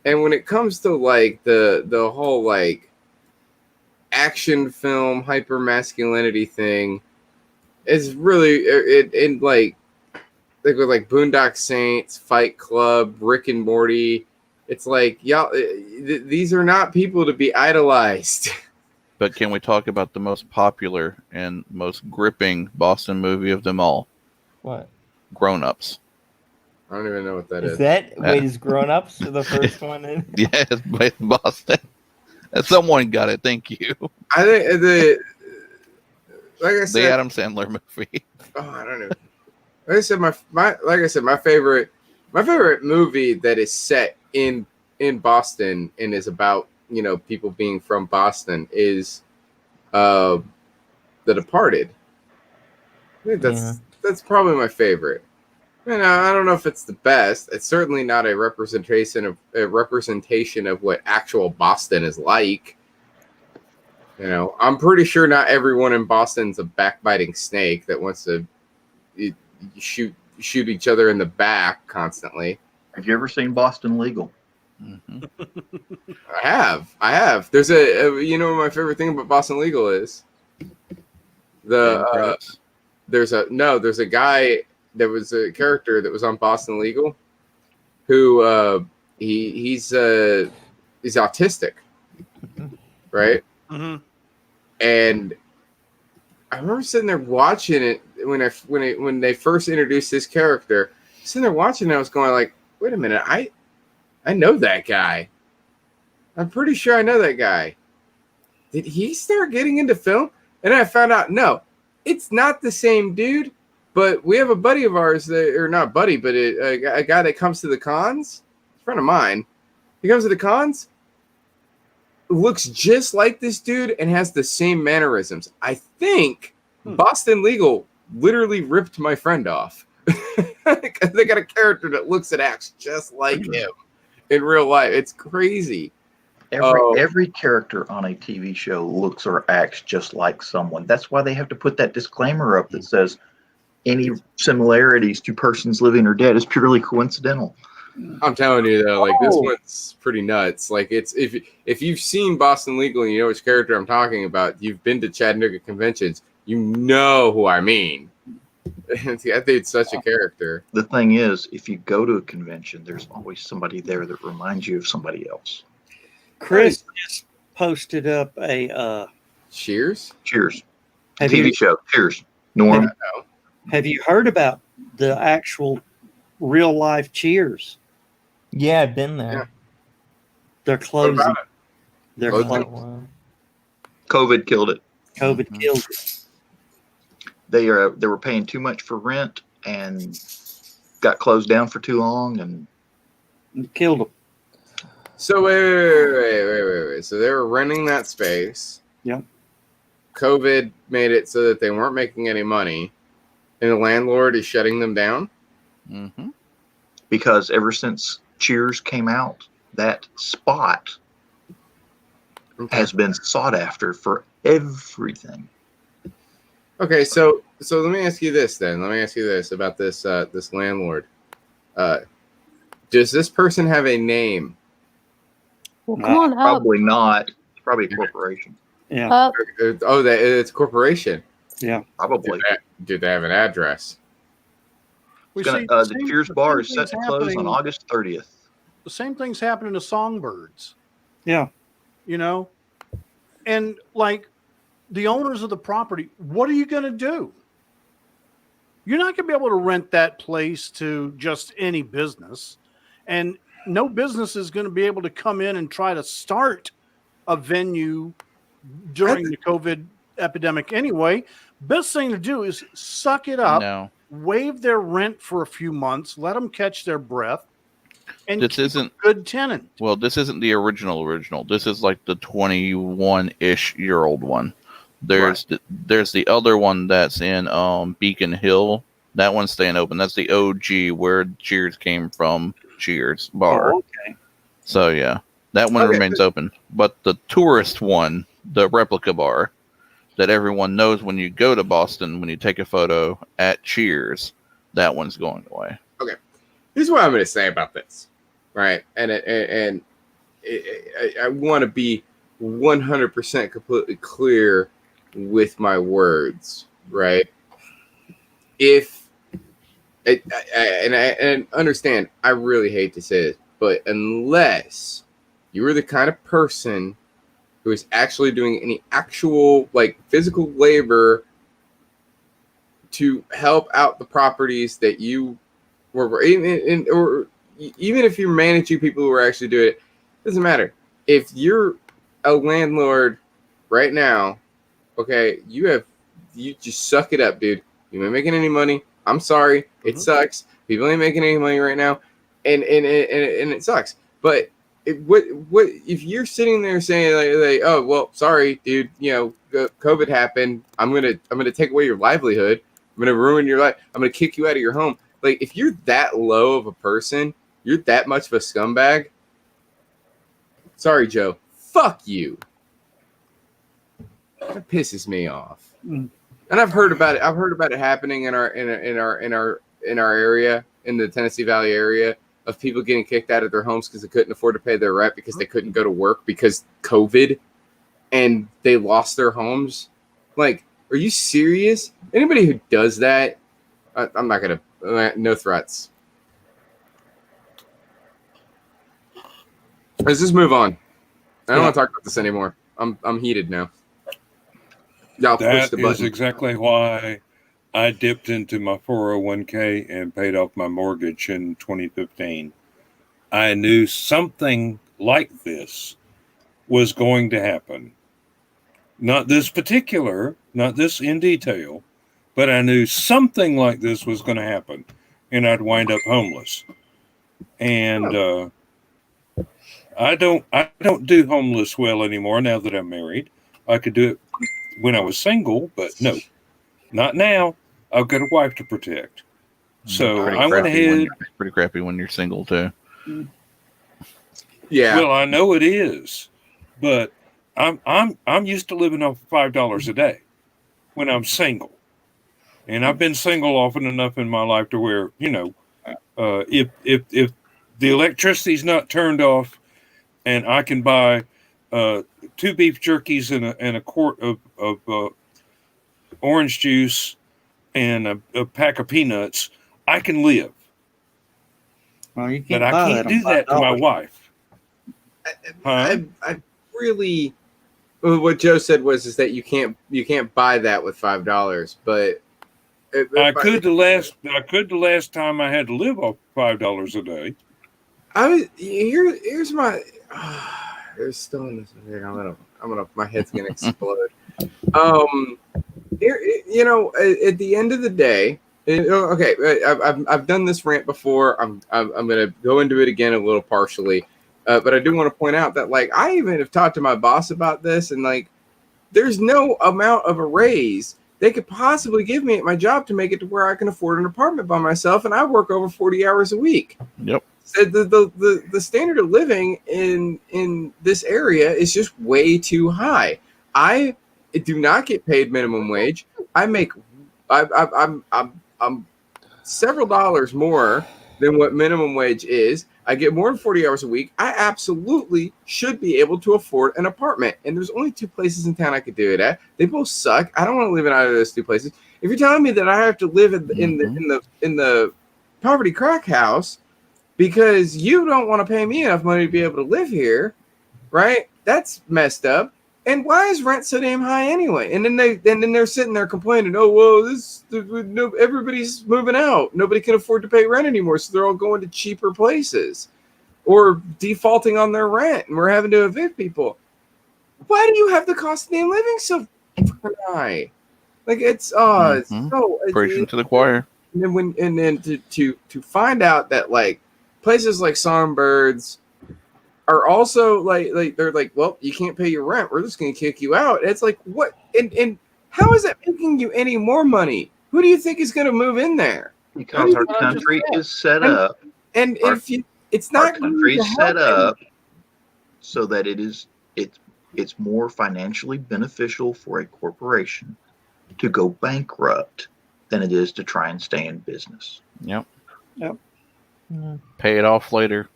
And when it comes to like the whole like action film hyper masculinity thing, it's really it like with like Boondock Saints, Fight Club, Rick and Morty. It's like y'all, these are not people to be idolized. But can we talk about the most popular and most gripping Boston movie of them all? What? Grown Ups. I don't even know what that Is is. that wait, is Grown Ups the first one in? Yes, by Boston. Someone got it. Thank you. I think like I said, The Adam Sandler movie. Oh, I don't know. Like I said, my favorite movie that is set in Boston and is about people being from Boston is The Departed. I think that's probably my favorite. I don't know if it's the best. It's certainly not a representation of what actual Boston is like. I'm pretty sure not everyone in Boston's a backbiting snake that wants to shoot each other in the back constantly. Have you ever seen Boston Legal? Mm-hmm. I have. There's what my favorite thing about Boston Legal is? There's a guy that was a character that was on Boston Legal who he's autistic, right? Mm-hmm. And I remember sitting there watching it when they first introduced this character. Sitting there watching it, I was going like, wait a minute, I know that guy. I'm pretty sure I know that guy. Did he start getting into film? And then I found out, no, it's not the same dude. But we have a buddy of ours or not buddy, but a guy that comes to the cons, a friend of mine. He comes to the cons, looks just like this dude, and has the same mannerisms. I think Boston Legal literally ripped my friend off. They got a character that looks and acts just like him in real life. It's crazy. Every character on a TV show looks or acts just like someone. That's why they have to put that disclaimer up that says any similarities to persons living or dead is purely coincidental. I'm telling you though, like this one's pretty nuts. Like it's if you've seen Boston Legal and you know which character I'm talking about, you've been to Chattanooga conventions, you know who I mean. I think it's such a character. The thing is, if you go to a convention, there's always somebody there that reminds you of somebody else. Chris just posted up a Cheers. TV show. Cheers. Norm. Have you heard about the actual real life Cheers? Yeah, I've been there. Yeah. They're closing. What about it? They're Closing? closing. COVID killed it. COVID killed it. They were paying too much for rent and got closed down for too long and Killed them. So wait. So they were renting that space. Yep. COVID made it so that they weren't making any money, and the landlord is shutting them down. Mm-hmm. because ever since Cheers came out, that spot has been sought after for everything. Okay, so let me ask you this then. Let me ask you this about this this landlord. Does this person have a name? Well, come on up. Probably not. It's probably a corporation. Yeah. Up. Oh, it's a corporation. Yeah. Probably. Do they have an address? We Gonna, see the same- Cheers the bar same is set thing's to close on happening- August 30th. The same thing's happening to Songbirds. Yeah. You know, and like the owners of the property, what are you going to do? You're not going to be able to rent that place to just any business, and no business is going to be able to come in and try to start a venue during the COVID epidemic anyway. Best thing to do is suck it up, No, waive their rent for a few months, let them catch their breath, and this keep a isn't. good tenant. Well, this isn't the original. This is like the 21-ish-year-old one. There's the other one that's in Beacon Hill. That one's staying open. That's the OG where Cheers came from. Cheers bar. Oh, okay. So yeah, that one Okay. remains open. But the tourist one, the replica bar, that everyone knows when you go to Boston, when you take a photo at Cheers, that one's going away. Okay, here's what I'm going to say about this, right? I want to be 100% completely clear with my words, right? If and understand, I really hate to say this, but unless you are the kind of person who is actually doing any actual like physical labor to help out the properties that you were, or even if you're managing people who are actually doing it, doesn't matter. If you're a landlord right now, okay, you just suck it up, dude. You ain't making any money. I'm sorry, it sucks. People ain't making any money right now, and it sucks. But what if you're sitting there saying like, oh well, sorry, dude, COVID happened. I'm gonna take away your livelihood. I'm gonna ruin your life. I'm gonna kick you out of your home. Like if you're that low of a person, you're that much of a scumbag. Sorry, Joe. Fuck you. That pisses me off. And I've heard about it. I've heard about it happening in our area, in the Tennessee Valley area, of people getting kicked out of their homes because they couldn't afford to pay their rent because they couldn't go to work because COVID, and they lost their homes. Like, are you serious? Anybody who does that, I'm not gonna. No threats. Let's just move on. I don't want to talk about this anymore. I'm heated now. Y'all push the button. That is exactly why I dipped into my 401k and paid off my mortgage in 2015. I knew something like this was going to happen. Not this in detail, but I knew something like this was going to happen, and I'd wind up homeless. And I don't do homeless well anymore now that I'm married. I could do it when I was single, but no, not now. I've got a wife to protect. So I went ahead. Pretty crappy when you're single too. Yeah. Well, I know it is, but I'm used to living off $5 a day when I'm single, and I've been single often enough in my life to where if the electricity's not turned off, and I can buy 2 beef jerkies and a quart of orange juice and a pack of peanuts, I can live. Well, you can't but I can't do that to my wife. I really, what Joe said is that you can't buy that with $5, but I could the last time I had to live off $5 a day. Here's my. There's still in this. My head's gonna explode. At the end of the day, okay, I've done this rant before. I'm gonna go into it again a little partially, but I do want to point out that like I even have talked to my boss about this, and like there's no amount of a raise they could possibly give me at my job to make it to where I can afford an apartment by myself, and I work over 40 hours a week. Yep. So the standard of living in this area is just way too high. I do not get paid minimum wage. I'm several dollars more than what minimum wage is. I get more than 40 hours a week. I absolutely should be able to afford an apartment. And there's only 2 places in town I could do it at. They both suck. I don't want to live in either of those 2 places. If you're telling me that I have to live in the poverty crack house because you don't want to pay me enough money to be able to live here, right? That's messed up. And why is rent so damn high anyway? And then they're sitting there complaining, oh well, everybody's moving out. Nobody can afford to pay rent anymore, so they're all going to cheaper places or defaulting on their rent, and we're having to evict people. Why do you have the cost of living so high? Like it's so preaching to the choir. And then to find out that like places like Songbirds are also like they're like, well, you can't pay your rent. We're just going to kick you out. It's like what? And how is that making you any more money? Who do you think is going to move in there? Because our country is set up. And our, if you, it's not our country is set up so that it's it's more financially beneficial for a corporation to go bankrupt than it is to try and stay in business. Yep. Yep. Pay it off later.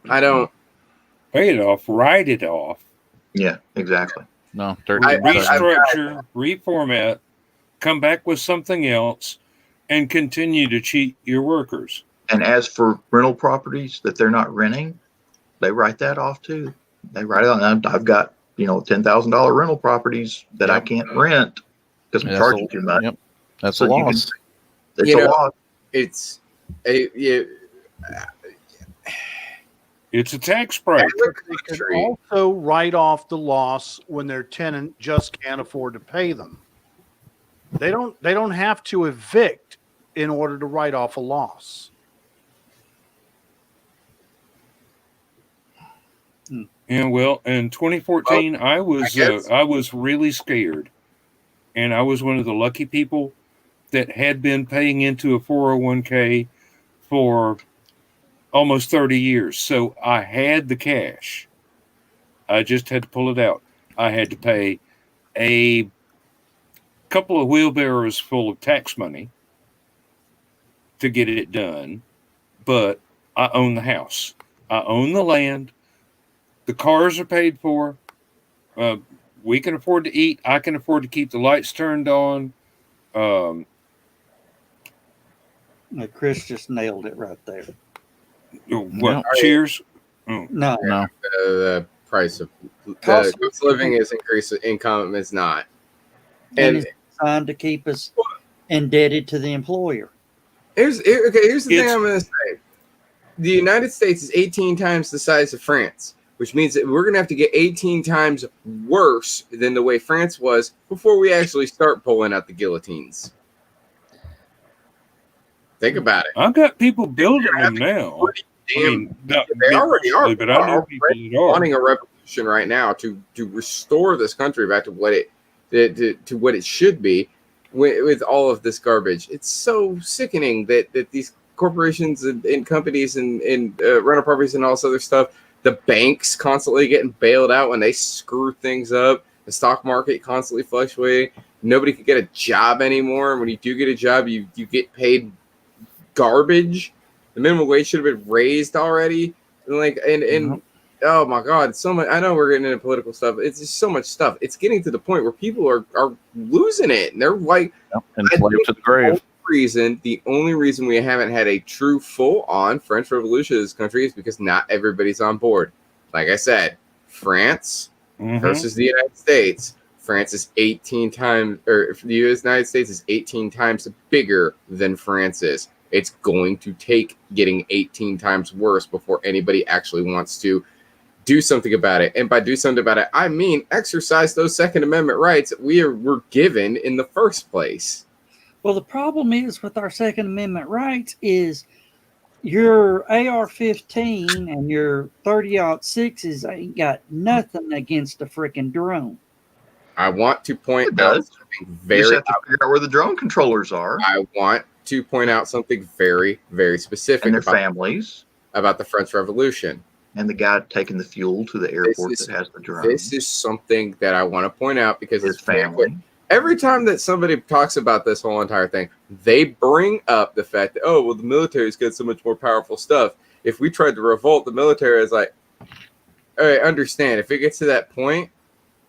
I don't. Pay it off, write it off, Yeah, exactly. No, restructure, reformat, come back with something else, and continue to cheat your workers. And as for rental properties that they're not renting, they write that off too. They write it on. I've got, $10,000 rental properties that I can't rent because I'm charging too much. Yep. That's So a you loss. It's a loss. It's It's a tax break. They can also write off the loss when their tenant just can't afford to pay them. They don't have to evict in order to write off a loss. Yeah, well, in 2014, I was really scared, and I was one of the lucky people that had been paying into a 401k for almost 30 years. So I had the cash. I just had to pull it out. I had to pay a couple of wheelbarrows full of tax money to get it done, but I own the house. I own the land. The cars are paid for. We can afford to eat. I can afford to keep the lights turned on. Chris just nailed it right there. What? No. Cheers? No, No. the price of Cost the cost of living is increased. Income is not. and And it's designed to keep us indebted to the employer. here's the thing It's- I'm going to say. The United States is 18 times the size of France, which means that we're going to have to get 18 times worse than the way France was before we actually start pulling out the guillotines. Think about it. I've got people building them now. Not They already are. but I know people that are. Wanting a revolution right now to restore this country back to what it should be with all of this garbage. It's so sickening that these corporations and companies and rental properties and all this other stuff, the banks constantly getting bailed out when they screw things up, the stock market constantly fluctuating, nobody can get a job anymore, and when you do get a job, you get paid garbage. The minimum wage should have been raised already, and oh my god, so much. I know we're getting into political stuff. It's just so much stuff. It's getting to the point where people are losing it, and they're like, enslaved to the grave. The only reason we haven't had a true full-on French Revolution in this country is because not everybody's on board. Like I said, France versus the United States. France is 18 times, or the United States is 18 times bigger than France is. It's going to take getting 18 times worse before anybody actually wants to do something about it. And by do something about it, I mean exercise those Second Amendment rights that were given in the first place. Well, the problem is with our Second Amendment rights is your AR-15 and your 30-06s ain't got nothing against a freaking drone. I want to point It out does. something You just very. have to figure out where the drone controllers are I want to point out something very, very specific and their families about the French Revolution. and the guy taking the fuel to the airport is- that has the drone. This is something that I want to point out because His it's very family. every time that somebody talks about this whole entire thing, they bring up the fact that, oh, well, the military's got so much more powerful stuff. If we tried to revolt, the military is like, all right, understand, if it gets to that point,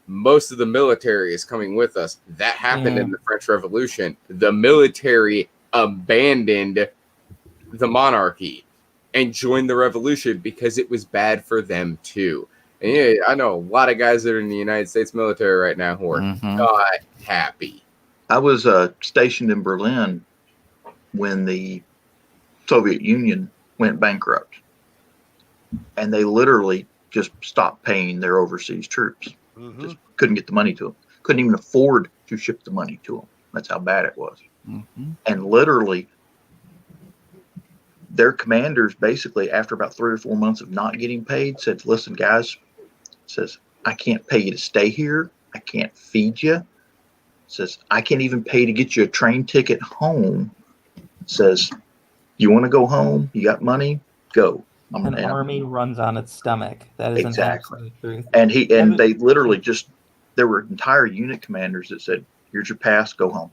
most of the military is coming with us. That happened in the French Revolution. The military abandoned the monarchy and joined the revolution because it was bad for them too. And yeah, I know a lot of guys that are in the United States military right now who are not happy. I was stationed in Berlin when the Soviet Union went bankrupt, and they literally just stopped paying their overseas troops. Just couldn't get the money to them. Couldn't even afford to ship the money to them. That's how bad it was. And literally, their commanders basically, after about 3 or 4 months of not getting paid, said, "Listen, guys," says, "I can't pay you to stay here. I can't feed you." Says, "I can't even pay to get you a train ticket home." Says, "You want to go home? You got money? Go." An army runs on its stomach. That is Exactly. an absolute truth. And they literally just, there were entire unit commanders that said, "Here's your pass, go home."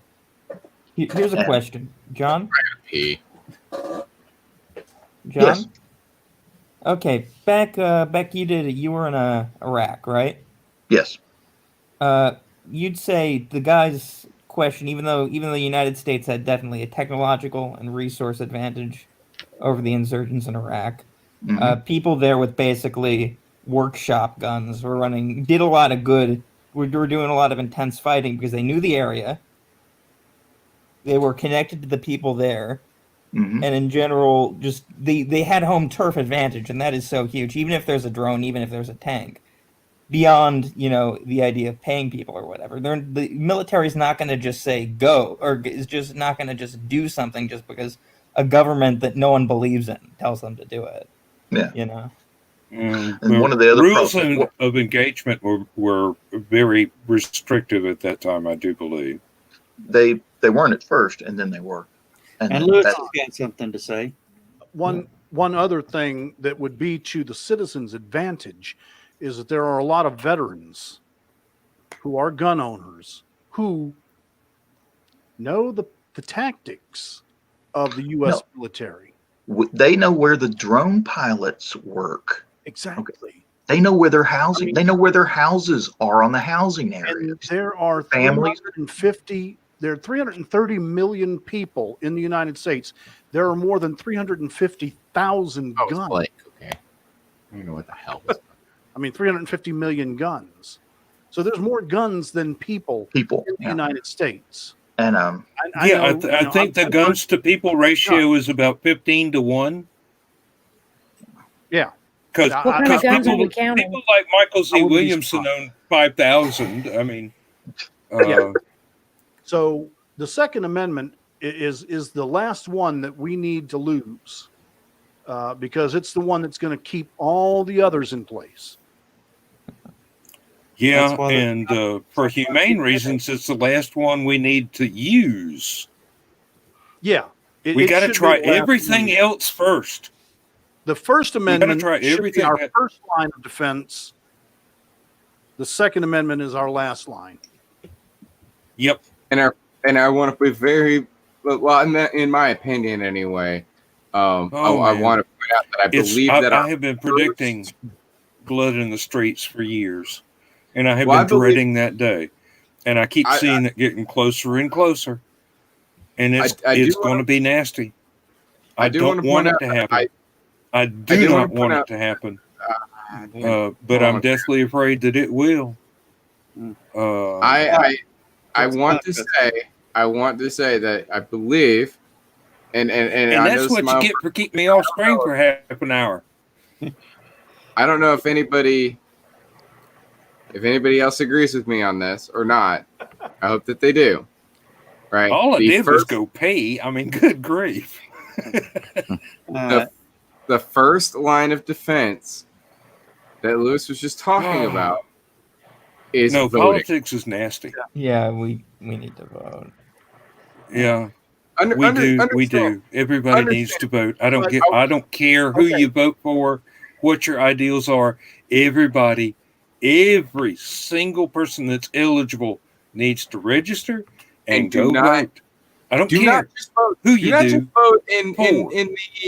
Here's a question, John. P. John. Yes. Okay, back you were in Iraq, right? Yes. You'd say the guy's question, even though the United States had definitely a technological and resource advantage over the insurgents in Iraq, people there with basically workshop guns did a lot of good. Were doing a lot of intense fighting because they knew the area. They were connected to the people there. And in general, just they had home turf advantage, and that is so huge. Even if there's a drone, even if there's a tank, beyond the idea of paying people or whatever, the military is not going to just say go, or is just not going to just do something just because a government that no one believes in tells them to do it. Yeah. And one of the other rules of engagement were very restrictive at that time, I do believe. They weren't at first, and then they were. And Lewis has got something to say. One other thing that would be to the citizens' advantage is that there are a lot of veterans who are gun owners who know the tactics of the U.S. military. They know where the drone pilots work. Exactly. Okay. They know where their housing. They know where their houses are on the housing areas. And there are families. There are 330 million people in the United States. There are more than 350,000 guns. Like, okay. I don't know what the hell was 350 million guns. So there's more guns than people in the United States. And I think the guns to people ratio is about 15 to 1. Yeah. Because what kind of guns are we counting? People like Michael Z. Williamson owned 5,000. I mean, yeah. So the Second Amendment is the last one that we need to lose because it's the one that's going to keep all the others in place. Yeah, and for humane reasons, it's the last one we need to use. Yeah. We got to try everything else first. The First Amendment should be our that... first line of defense. The Second Amendment is our last line. Yep. And I want to be very well in my opinion anyway. I want to point out that I believe that I have been predicting blood in the streets for years, and I have been dreading that day, and I keep seeing it getting closer and closer, and it's going to be nasty. I don't want it to happen. I do not want it to happen. But I'm deathly afraid that it will. I want to say that I believe, and that's what you get for keeping me off screen for half an hour. I don't know if anybody else agrees with me on this or not. I hope that they do. Right. All I did was go pee. I mean, good grief. The first line of defense that Lewis was just talking about is voting. Politics is nasty. Yeah, we need to vote. Yeah, we do. Everybody needs to vote. I don't care who you vote for, what your ideals are. Every single person that's eligible needs to register and go vote. I don't care not just vote. who you do vote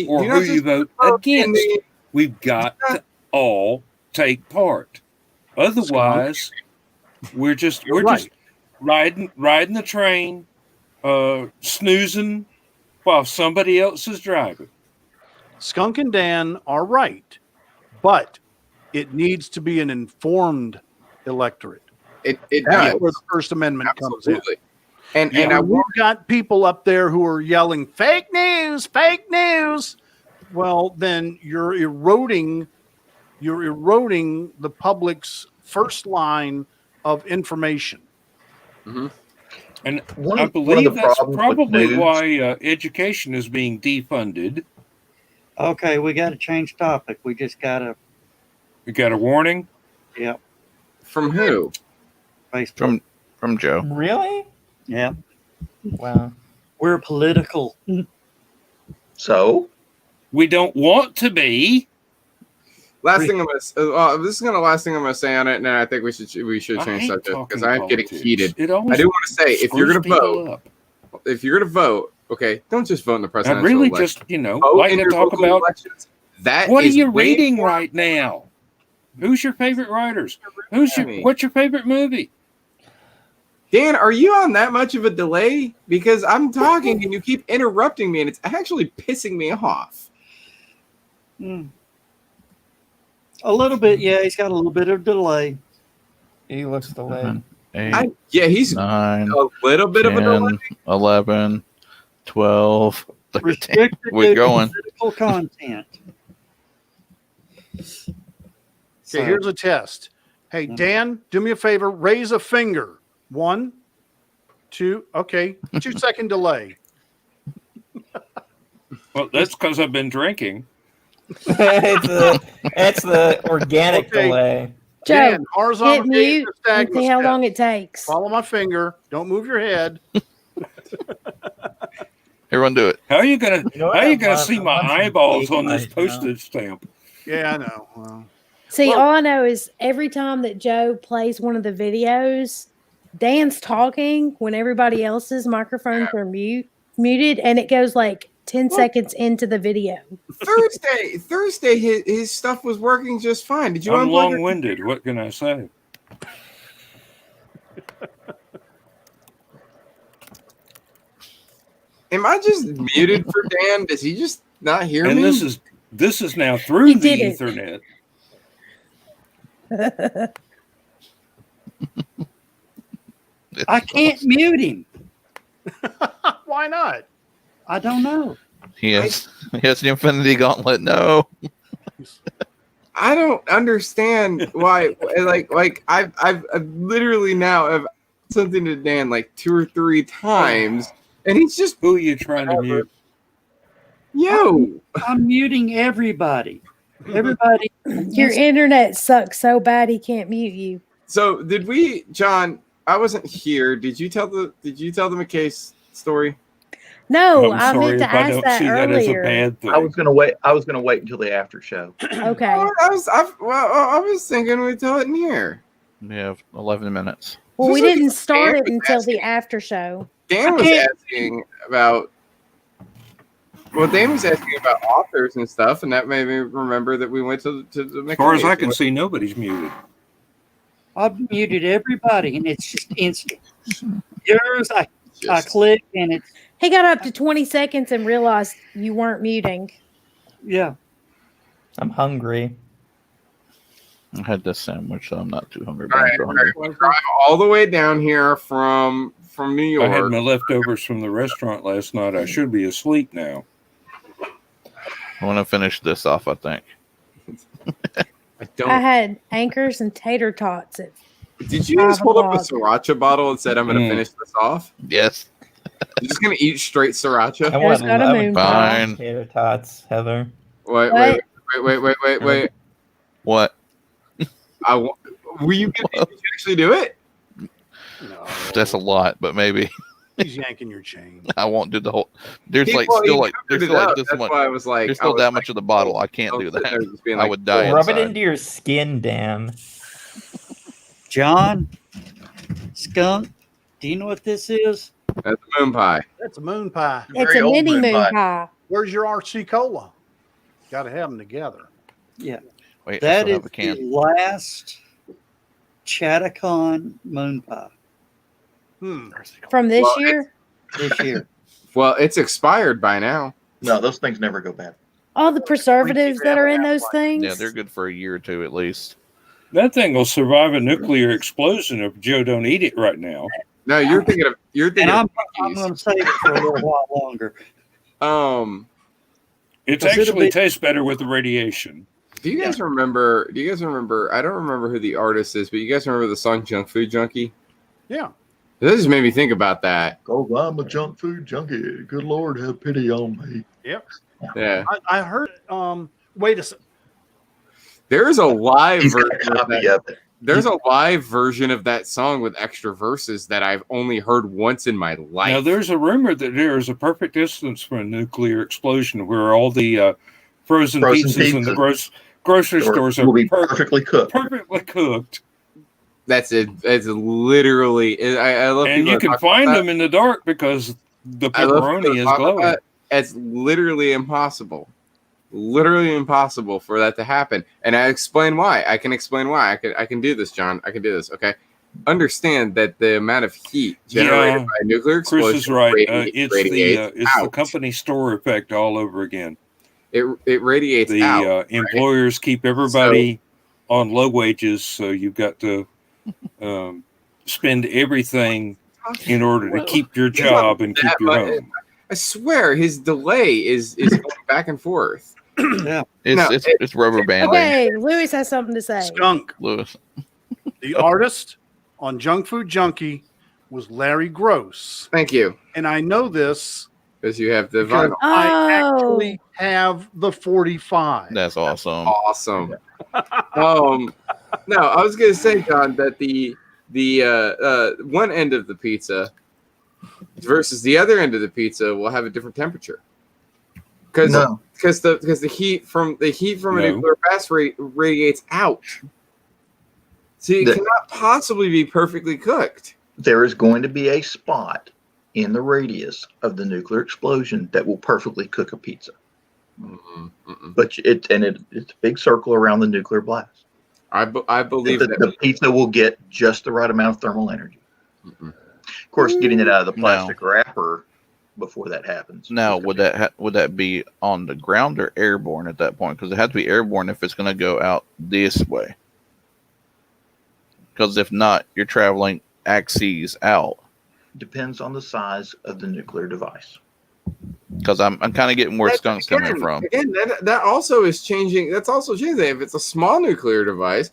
or who you vote against. We've got to all take part. Otherwise, we're just riding the train, snoozing while somebody else is driving. Skunk and Dan are right, but it needs to be an informed electorate. That's where the First Amendment comes in. And we've got people up there who are yelling fake news. Well, then you're eroding the public's first line of information. Mm-hmm. And I believe that's probably why education is being defunded. Okay, we got to change topic. We got a warning. Yep. From who? Facebook. From Joe. Really? Yeah. Wow. We're political. So? We don't want to be. Last thing I'm gonna. This is gonna last thing I'm gonna say on it, and I think we should change subject because I'm getting heated. I do want to say, if you're gonna vote, okay, don't just vote in the presidential really election. just Vote like in to your talk local about elections. That what are is you way reading more right now? Who's your favorite writers? What's your favorite movie? Dan, are you on that much of a delay? Because I'm talking and you keep interrupting me, and it's actually pissing me off. A little bit, yeah. He's got a little bit of delay. He looks delayed. 8, He's 9, a little bit 10, of a delay. 11, 12, 13. Restricted We're to going. political content. Okay, here's a test. Hey, Dan, do me a favor. Raise a finger. 1, 2. Okay, 2 second delay. Well, that's because I've been drinking. it's the organic Okay. delay. Joe, Dan, horizontal hit gaze mute or and diagonal see how step? long it takes. Follow my finger. Don't move your head. Everyone do it. How are you gonna see I my want some eyeballs cake on this right now. postage stamp? Yeah, I know. Well, See, all I know is every time that Joe plays one of the videos, Dan's talking when everybody else's microphones are muted, and it goes like 10 seconds into the video. Thursday, his stuff was working just fine. Did you I'm unplug your long-winded. What can I say? Am I just muted for Dan? Does he just not hear And me? this is now through He the did it. Ethernet. I can't mute him. why not? I don't know. He has the Infinity Gauntlet. No. I don't understand why. Like I've literally now have something to Dan like 2 or 3 times, and he's just Who are you trying to mute? yo. I'm muting everybody. Everybody. Your internet sucks so bad he can't mute you. So did we, John? I wasn't here. Did you tell the McKay story? No, I'm I sorry meant to if I ask don't that see that as a earlier. bad thing. I was gonna wait. I was gonna wait until the after show. Okay. I was thinking we'd tell it in here. We have 11 minutes. Well, we Just like didn't start Dan it was until asking. the after show. Dan was asking about. Well, Dan was asking about authors and stuff, and that made me remember that we went to the McKay. As far as I can see, nobody's muted. I've muted everybody, and it's just instant. Yours, I click, and it's He got up to 20 seconds and realized you weren't muting. yeah. I'm hungry. I had this sandwich, so I'm not too hungry. All right, but I'm hungry. we drive all the way down here from New York. I had my leftovers from the restaurant last night. I should be asleep now. I want to finish this off, I think. I don't. I had anchors and tater tots. Did you just hold up a 5 sriracha bottle and said, "I'm going to finish this off"? Yes. You're just going to eat straight sriracha? I want got a lemon moon pie. tater tots, Heather. Wait. What? Were you? Did you actually do it? No, That's a lot, but maybe he's yanking your chain. I won't do the whole. There's He- like well, still he like there's covered still it like up. this That's much. why I was like, There's still that much of the bottle. I can't do sit there that. just being I like, would die. Rub it inside. into your skin, Dan. John, skunk. Do you know what this is? That's a moon pie. That's a moon pie. It's Very a old mini moon moon pie. pie. Where's your RC cola? Got to have them together. Yeah, Wait, I that still is have a can. the last Chattacon moon pie From this Well, year? this year. Well, it's expired by now. No, those things never go bad. All the preservatives that are in those things? Yeah, they're good for a year or two at least. That thing will survive a nuclear explosion if Joe don't eat it right now. No, you're thinking of And I'm cookies. going to save it for a little while longer. It Because it'll actually be- tastes better with the radiation. Do you guys remember? I don't remember who the artist is, but you guys remember the song "Junk Food Junkie"? Yeah. This just made me think about that. Oh, I'm a junk food junkie. Good Lord, have pity on me. Yep. Yeah, I heard. Wait a second. there's a live He's got a version. Of copy that. of it. There's a live version of that song with extra verses that I've only heard once in my life. Now, there's a rumor that there is a perfect distance from a nuclear explosion where all the frozen pizzas and the grocery Or stores will are be perfectly cooked. perfectly cooked, That's it. It's literally. I love. and people you that can talk find about them in the dark because the I love people pepperoni that is talk about glowing. it. It's literally impossible. Literally impossible for that to happen. And I explain why. I can explain why. I can do this, John. I can do this. Okay. Understand that the amount of heat generated Yeah, by a nuclear Chris explosion is right. radiates It's the out. company store effect all over again. It radiates The out. employers keep everybody on low wages, so you've got to spend everything in order to keep your He's not job and that keep your much. home. I swear his delay is going back and forth. Yeah. It's rubber banding. Okay, Lewis has something to say. Skunk. Lewis. The artist on Junk Food Junkie was Larry Gross. Thank you. And I know this Because you have the because vinyl. I Oh. actually have the 45. That's awesome. Awesome. No, I was gonna say, John, that the one end of the pizza versus the other end of the pizza will have a different temperature. Because No, the heat from a No. nuclear blast radiates out. So it cannot possibly be perfectly cooked. there is going to be a spot in the radius of the nuclear explosion that will perfectly cook a pizza. But it's a big circle around the nuclear blast. I believe The that. pizza will get just the right amount of thermal energy. Of course, getting it out of the plastic wrapper before that happens. Now, would that be on the ground or airborne at that point? Because it has to be airborne if it's going to go out this way. Because if not, you're traveling axes out. Depends on the size of the nuclear device. Because I'm kind of getting where Skunk's coming from. Again, that also is changing. That's also changing. If it's a small nuclear device,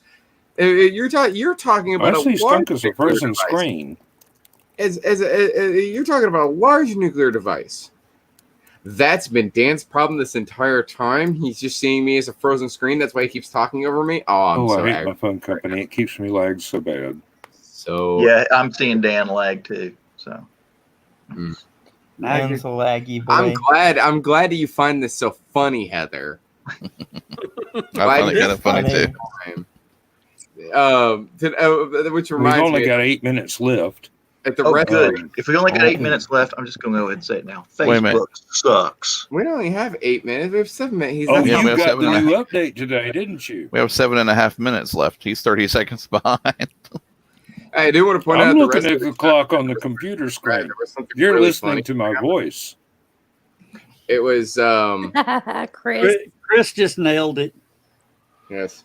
you're talking about I see a large Skunk as a nuclear frozen device. screen. You're talking about a large nuclear device. That's been Dan's problem this entire time. He's just seeing me as a frozen screen. That's why he keeps talking over me. I'm so I hate angry. my phone company. It keeps me lagged so bad. So Yeah, I'm seeing Dan lag too. So Now you're, Dan's a laggy boy. I'm glad that you find this so funny, Heather. I find it kind of funny too. Which We've reminds only me, got 8 minutes left. at the oh, rest, good. If we only got 8 oh. minutes left, I'm just going to go ahead and say it now. Wait a minute. Facebook sucks. we don't only have 8 minutes. We have 7 minutes. Oh, Yeah, we you have got 7 the and a new update today, didn't you? We have 7.5 minutes left. He's 30 seconds behind. I do want to point out I'm the looking rest at of the clock on the computer screen. There was something You're really listening funny. to my voice. It was Chris. Chris just nailed it. yes.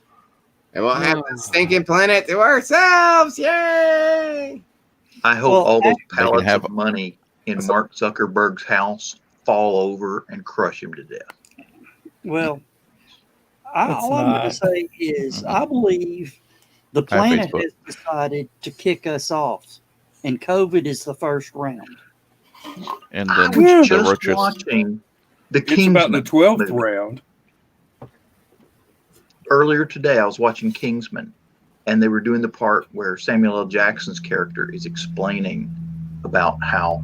And we'll have the stinking planet to ourselves. Yay! I hope Well, all those They can pallets have- of money in Mark Zuckerberg's house fall over and crush him to death. Well, It's all I'm going not. to say is I believe the Hi, planet Facebook. has decided to kick us off, and COVID is the first round. And I then was the just roaches. watching the It's about the Kingsman 12th movie. round. Earlier today, I was watching Kingsman, and they were doing the part where Samuel L. Jackson's character is explaining about how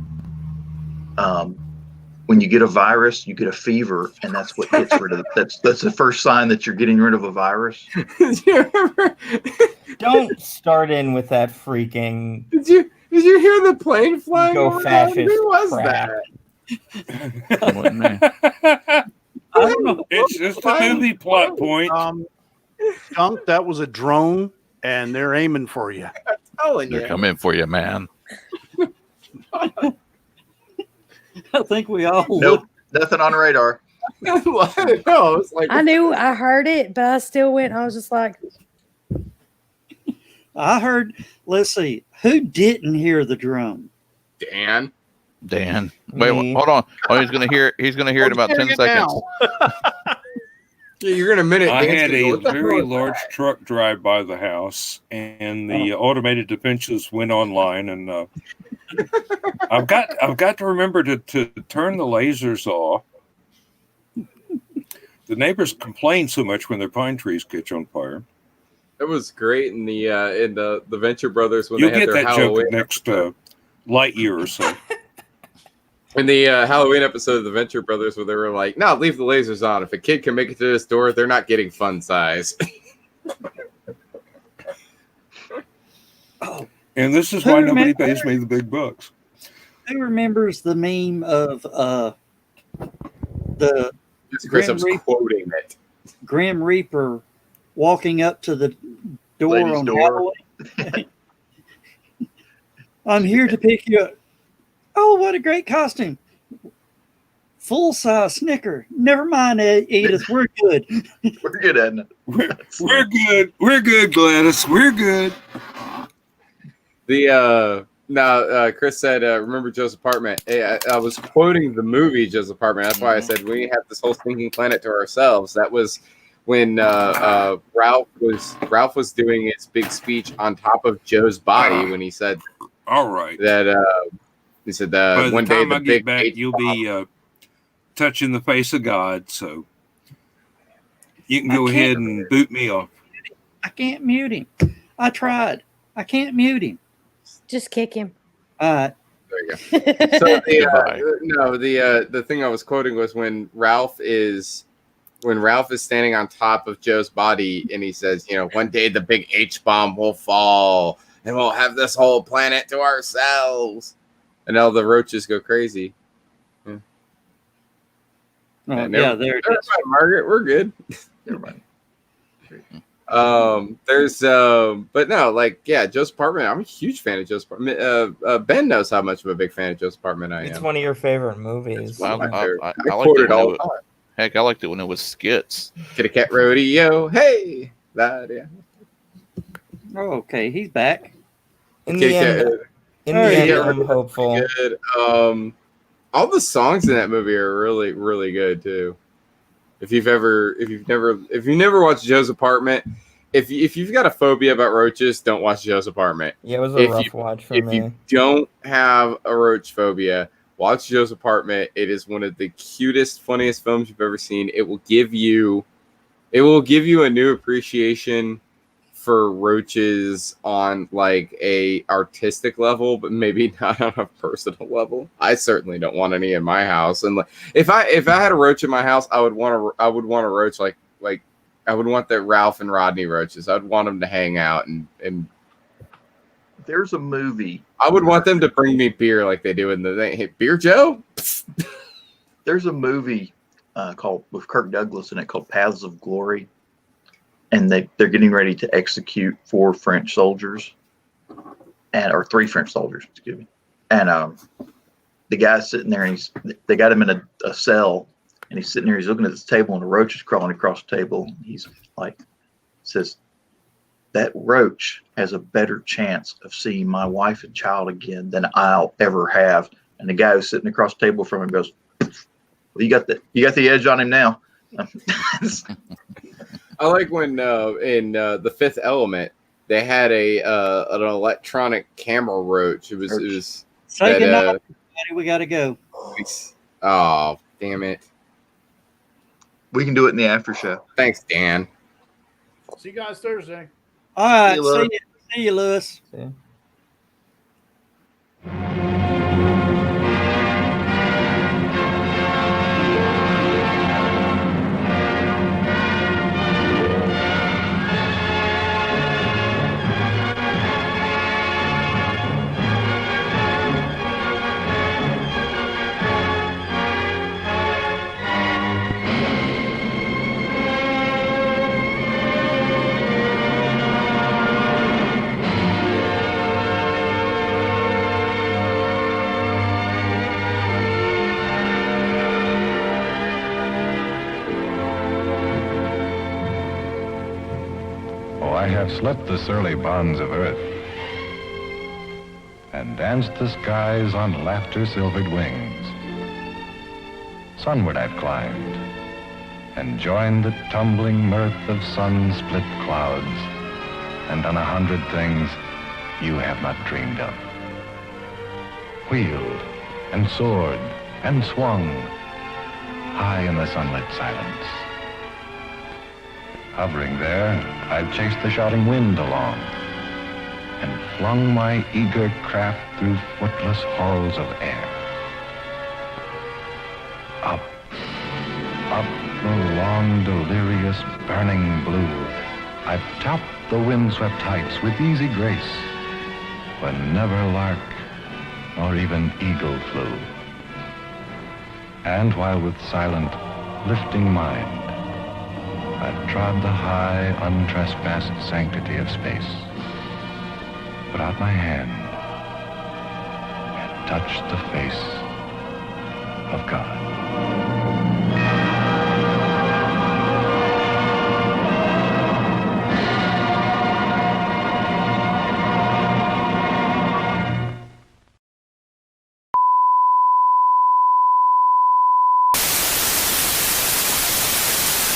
when you get a virus, you get a fever, and that's what gets rid of it. That's the first sign that you're getting rid of a virus. Did you ever- Don't start in with that freaking Did you hear the plane flying go over? fascist Who was crap. that? Wasn't me. I don't know. It's just a movie plot point. Skunk, that was a drone, and they're aiming for you. Telling They're you. coming for you, man. I think we all Nope, nothing on radar. I was like, I knew I heard it, but I still went. I was just like, I heard. Let's see, who didn't hear the drone? Dan. Dan. Wait, Me. hold on. Oh, he's gonna hear it in about 10 seconds. You're gonna minute. I Dan's had gonna go, a "What the hell very is large that?" truck drive by the house, and the automated defenses went online. And I've got to remember to turn the lasers off. The neighbors complain so much when their pine trees catch on fire. It was great in the Venture Brothers when You'll they had get their that Halloween. joke next light year or so. In the Halloween episode of the Venture Brothers, where they were like, "No, leave the lasers on. If a kid can make it to this door, they're not getting fun size." Oh, And this is Who why nobody remember- pays me the big bucks. who remembers the meme of the Chris, I was Grim quoting it. Grim Reaper walking up to the door Lady's on door. Halloween? I'm here to pick you up. Oh, what a great costume. Full size Snicker. Never mind, Edith. We're good. We're good at it. We're good. We're good, Gladys. We're good. Chris said, remember Joe's apartment. Hey, I was quoting the movie Joe's apartment. That's why I said we have this whole stinking planet to ourselves. That was when Ralph was doing his big speech on top of Joe's body when he said All right. that he said By the one day time the I big get back, you'll be touching the face of God. So you can go ahead and boot me off. I can't mute him. I tried. I can't mute him. Just kick him. There you go. So the thing I was quoting was when Ralph is standing on top of Joe's body and he says, one day the big H bomb will fall and we'll have this whole planet to ourselves, and all the roaches go crazy. Oh, Never yeah, there it mind, is. Margaret, we're good. Never mind. But no, like, yeah, Joe's apartment. I'm a huge fan of Joe's apartment. Ben knows how much of a big fan of Joe's apartment I am. It's one of your favorite movies. It's one of my I favorite. liked quote it it when all it the time. Heck, I liked it when it was skits. Kitty Cat Rodeo. Hey, that yeah. Oh, okay, he's back. In Kitty the end, Cat. I'm hopeful. Good. All the songs in that movie are really, really good too. If you've never watched Joe's Apartment, if you've got a phobia about roaches, don't watch Joe's Apartment. Yeah, it was a rough watch for If me. you don't have a roach phobia, watch Joe's Apartment. It is one of the cutest, funniest films you've ever seen. It will give you a new appreciation for roaches on like a artistic level, but maybe not on a personal level. I certainly don't want any in my house. And like, if I had a roach in my house, I would want a roach like I would want the Ralph and Rodney roaches. I'd want them to hang out and There's a movie. I would want them to bring me beer like they do in the thing. Hey, Beer Joe? There's a movie called with Kirk Douglas in it called Paths of Glory, and they're getting ready to execute 4 French soldiers, or 3 French soldiers, excuse me. And the guy's sitting there, and they got him in a cell, and he's sitting there, he's looking at this table, and the roach is crawling across the table. He's like, says, that roach has a better chance of seeing my wife and child again than I'll ever have. And the guy who's sitting across the table from him goes, well, you got the edge on him now. I like when in The Fifth Element they had an electronic camera roach. It was Say that, goodnight, everybody. We got to go. oh damn it! We can do it in the after show. Thanks, Dan. See you guys Thursday. All right. See you, Lou. See you, Lewis. See? I have slept the surly bonds of earth and danced the skies on laughter-silvered wings. Sunward I've climbed and joined the tumbling mirth of sun-split clouds and done 100 things you have not dreamed of. Wheeled and soared and swung high in the sunlit silence. Hovering there, I've chased the shouting wind along and flung my eager craft through footless halls of air. the long, delirious, burning blue, I've topped the windswept heights with easy grace, when never lark nor even eagle flew. And while with silent, lifting mind, I've trod the high, untrespassed sanctity of space, put out my hand and touched the face of God.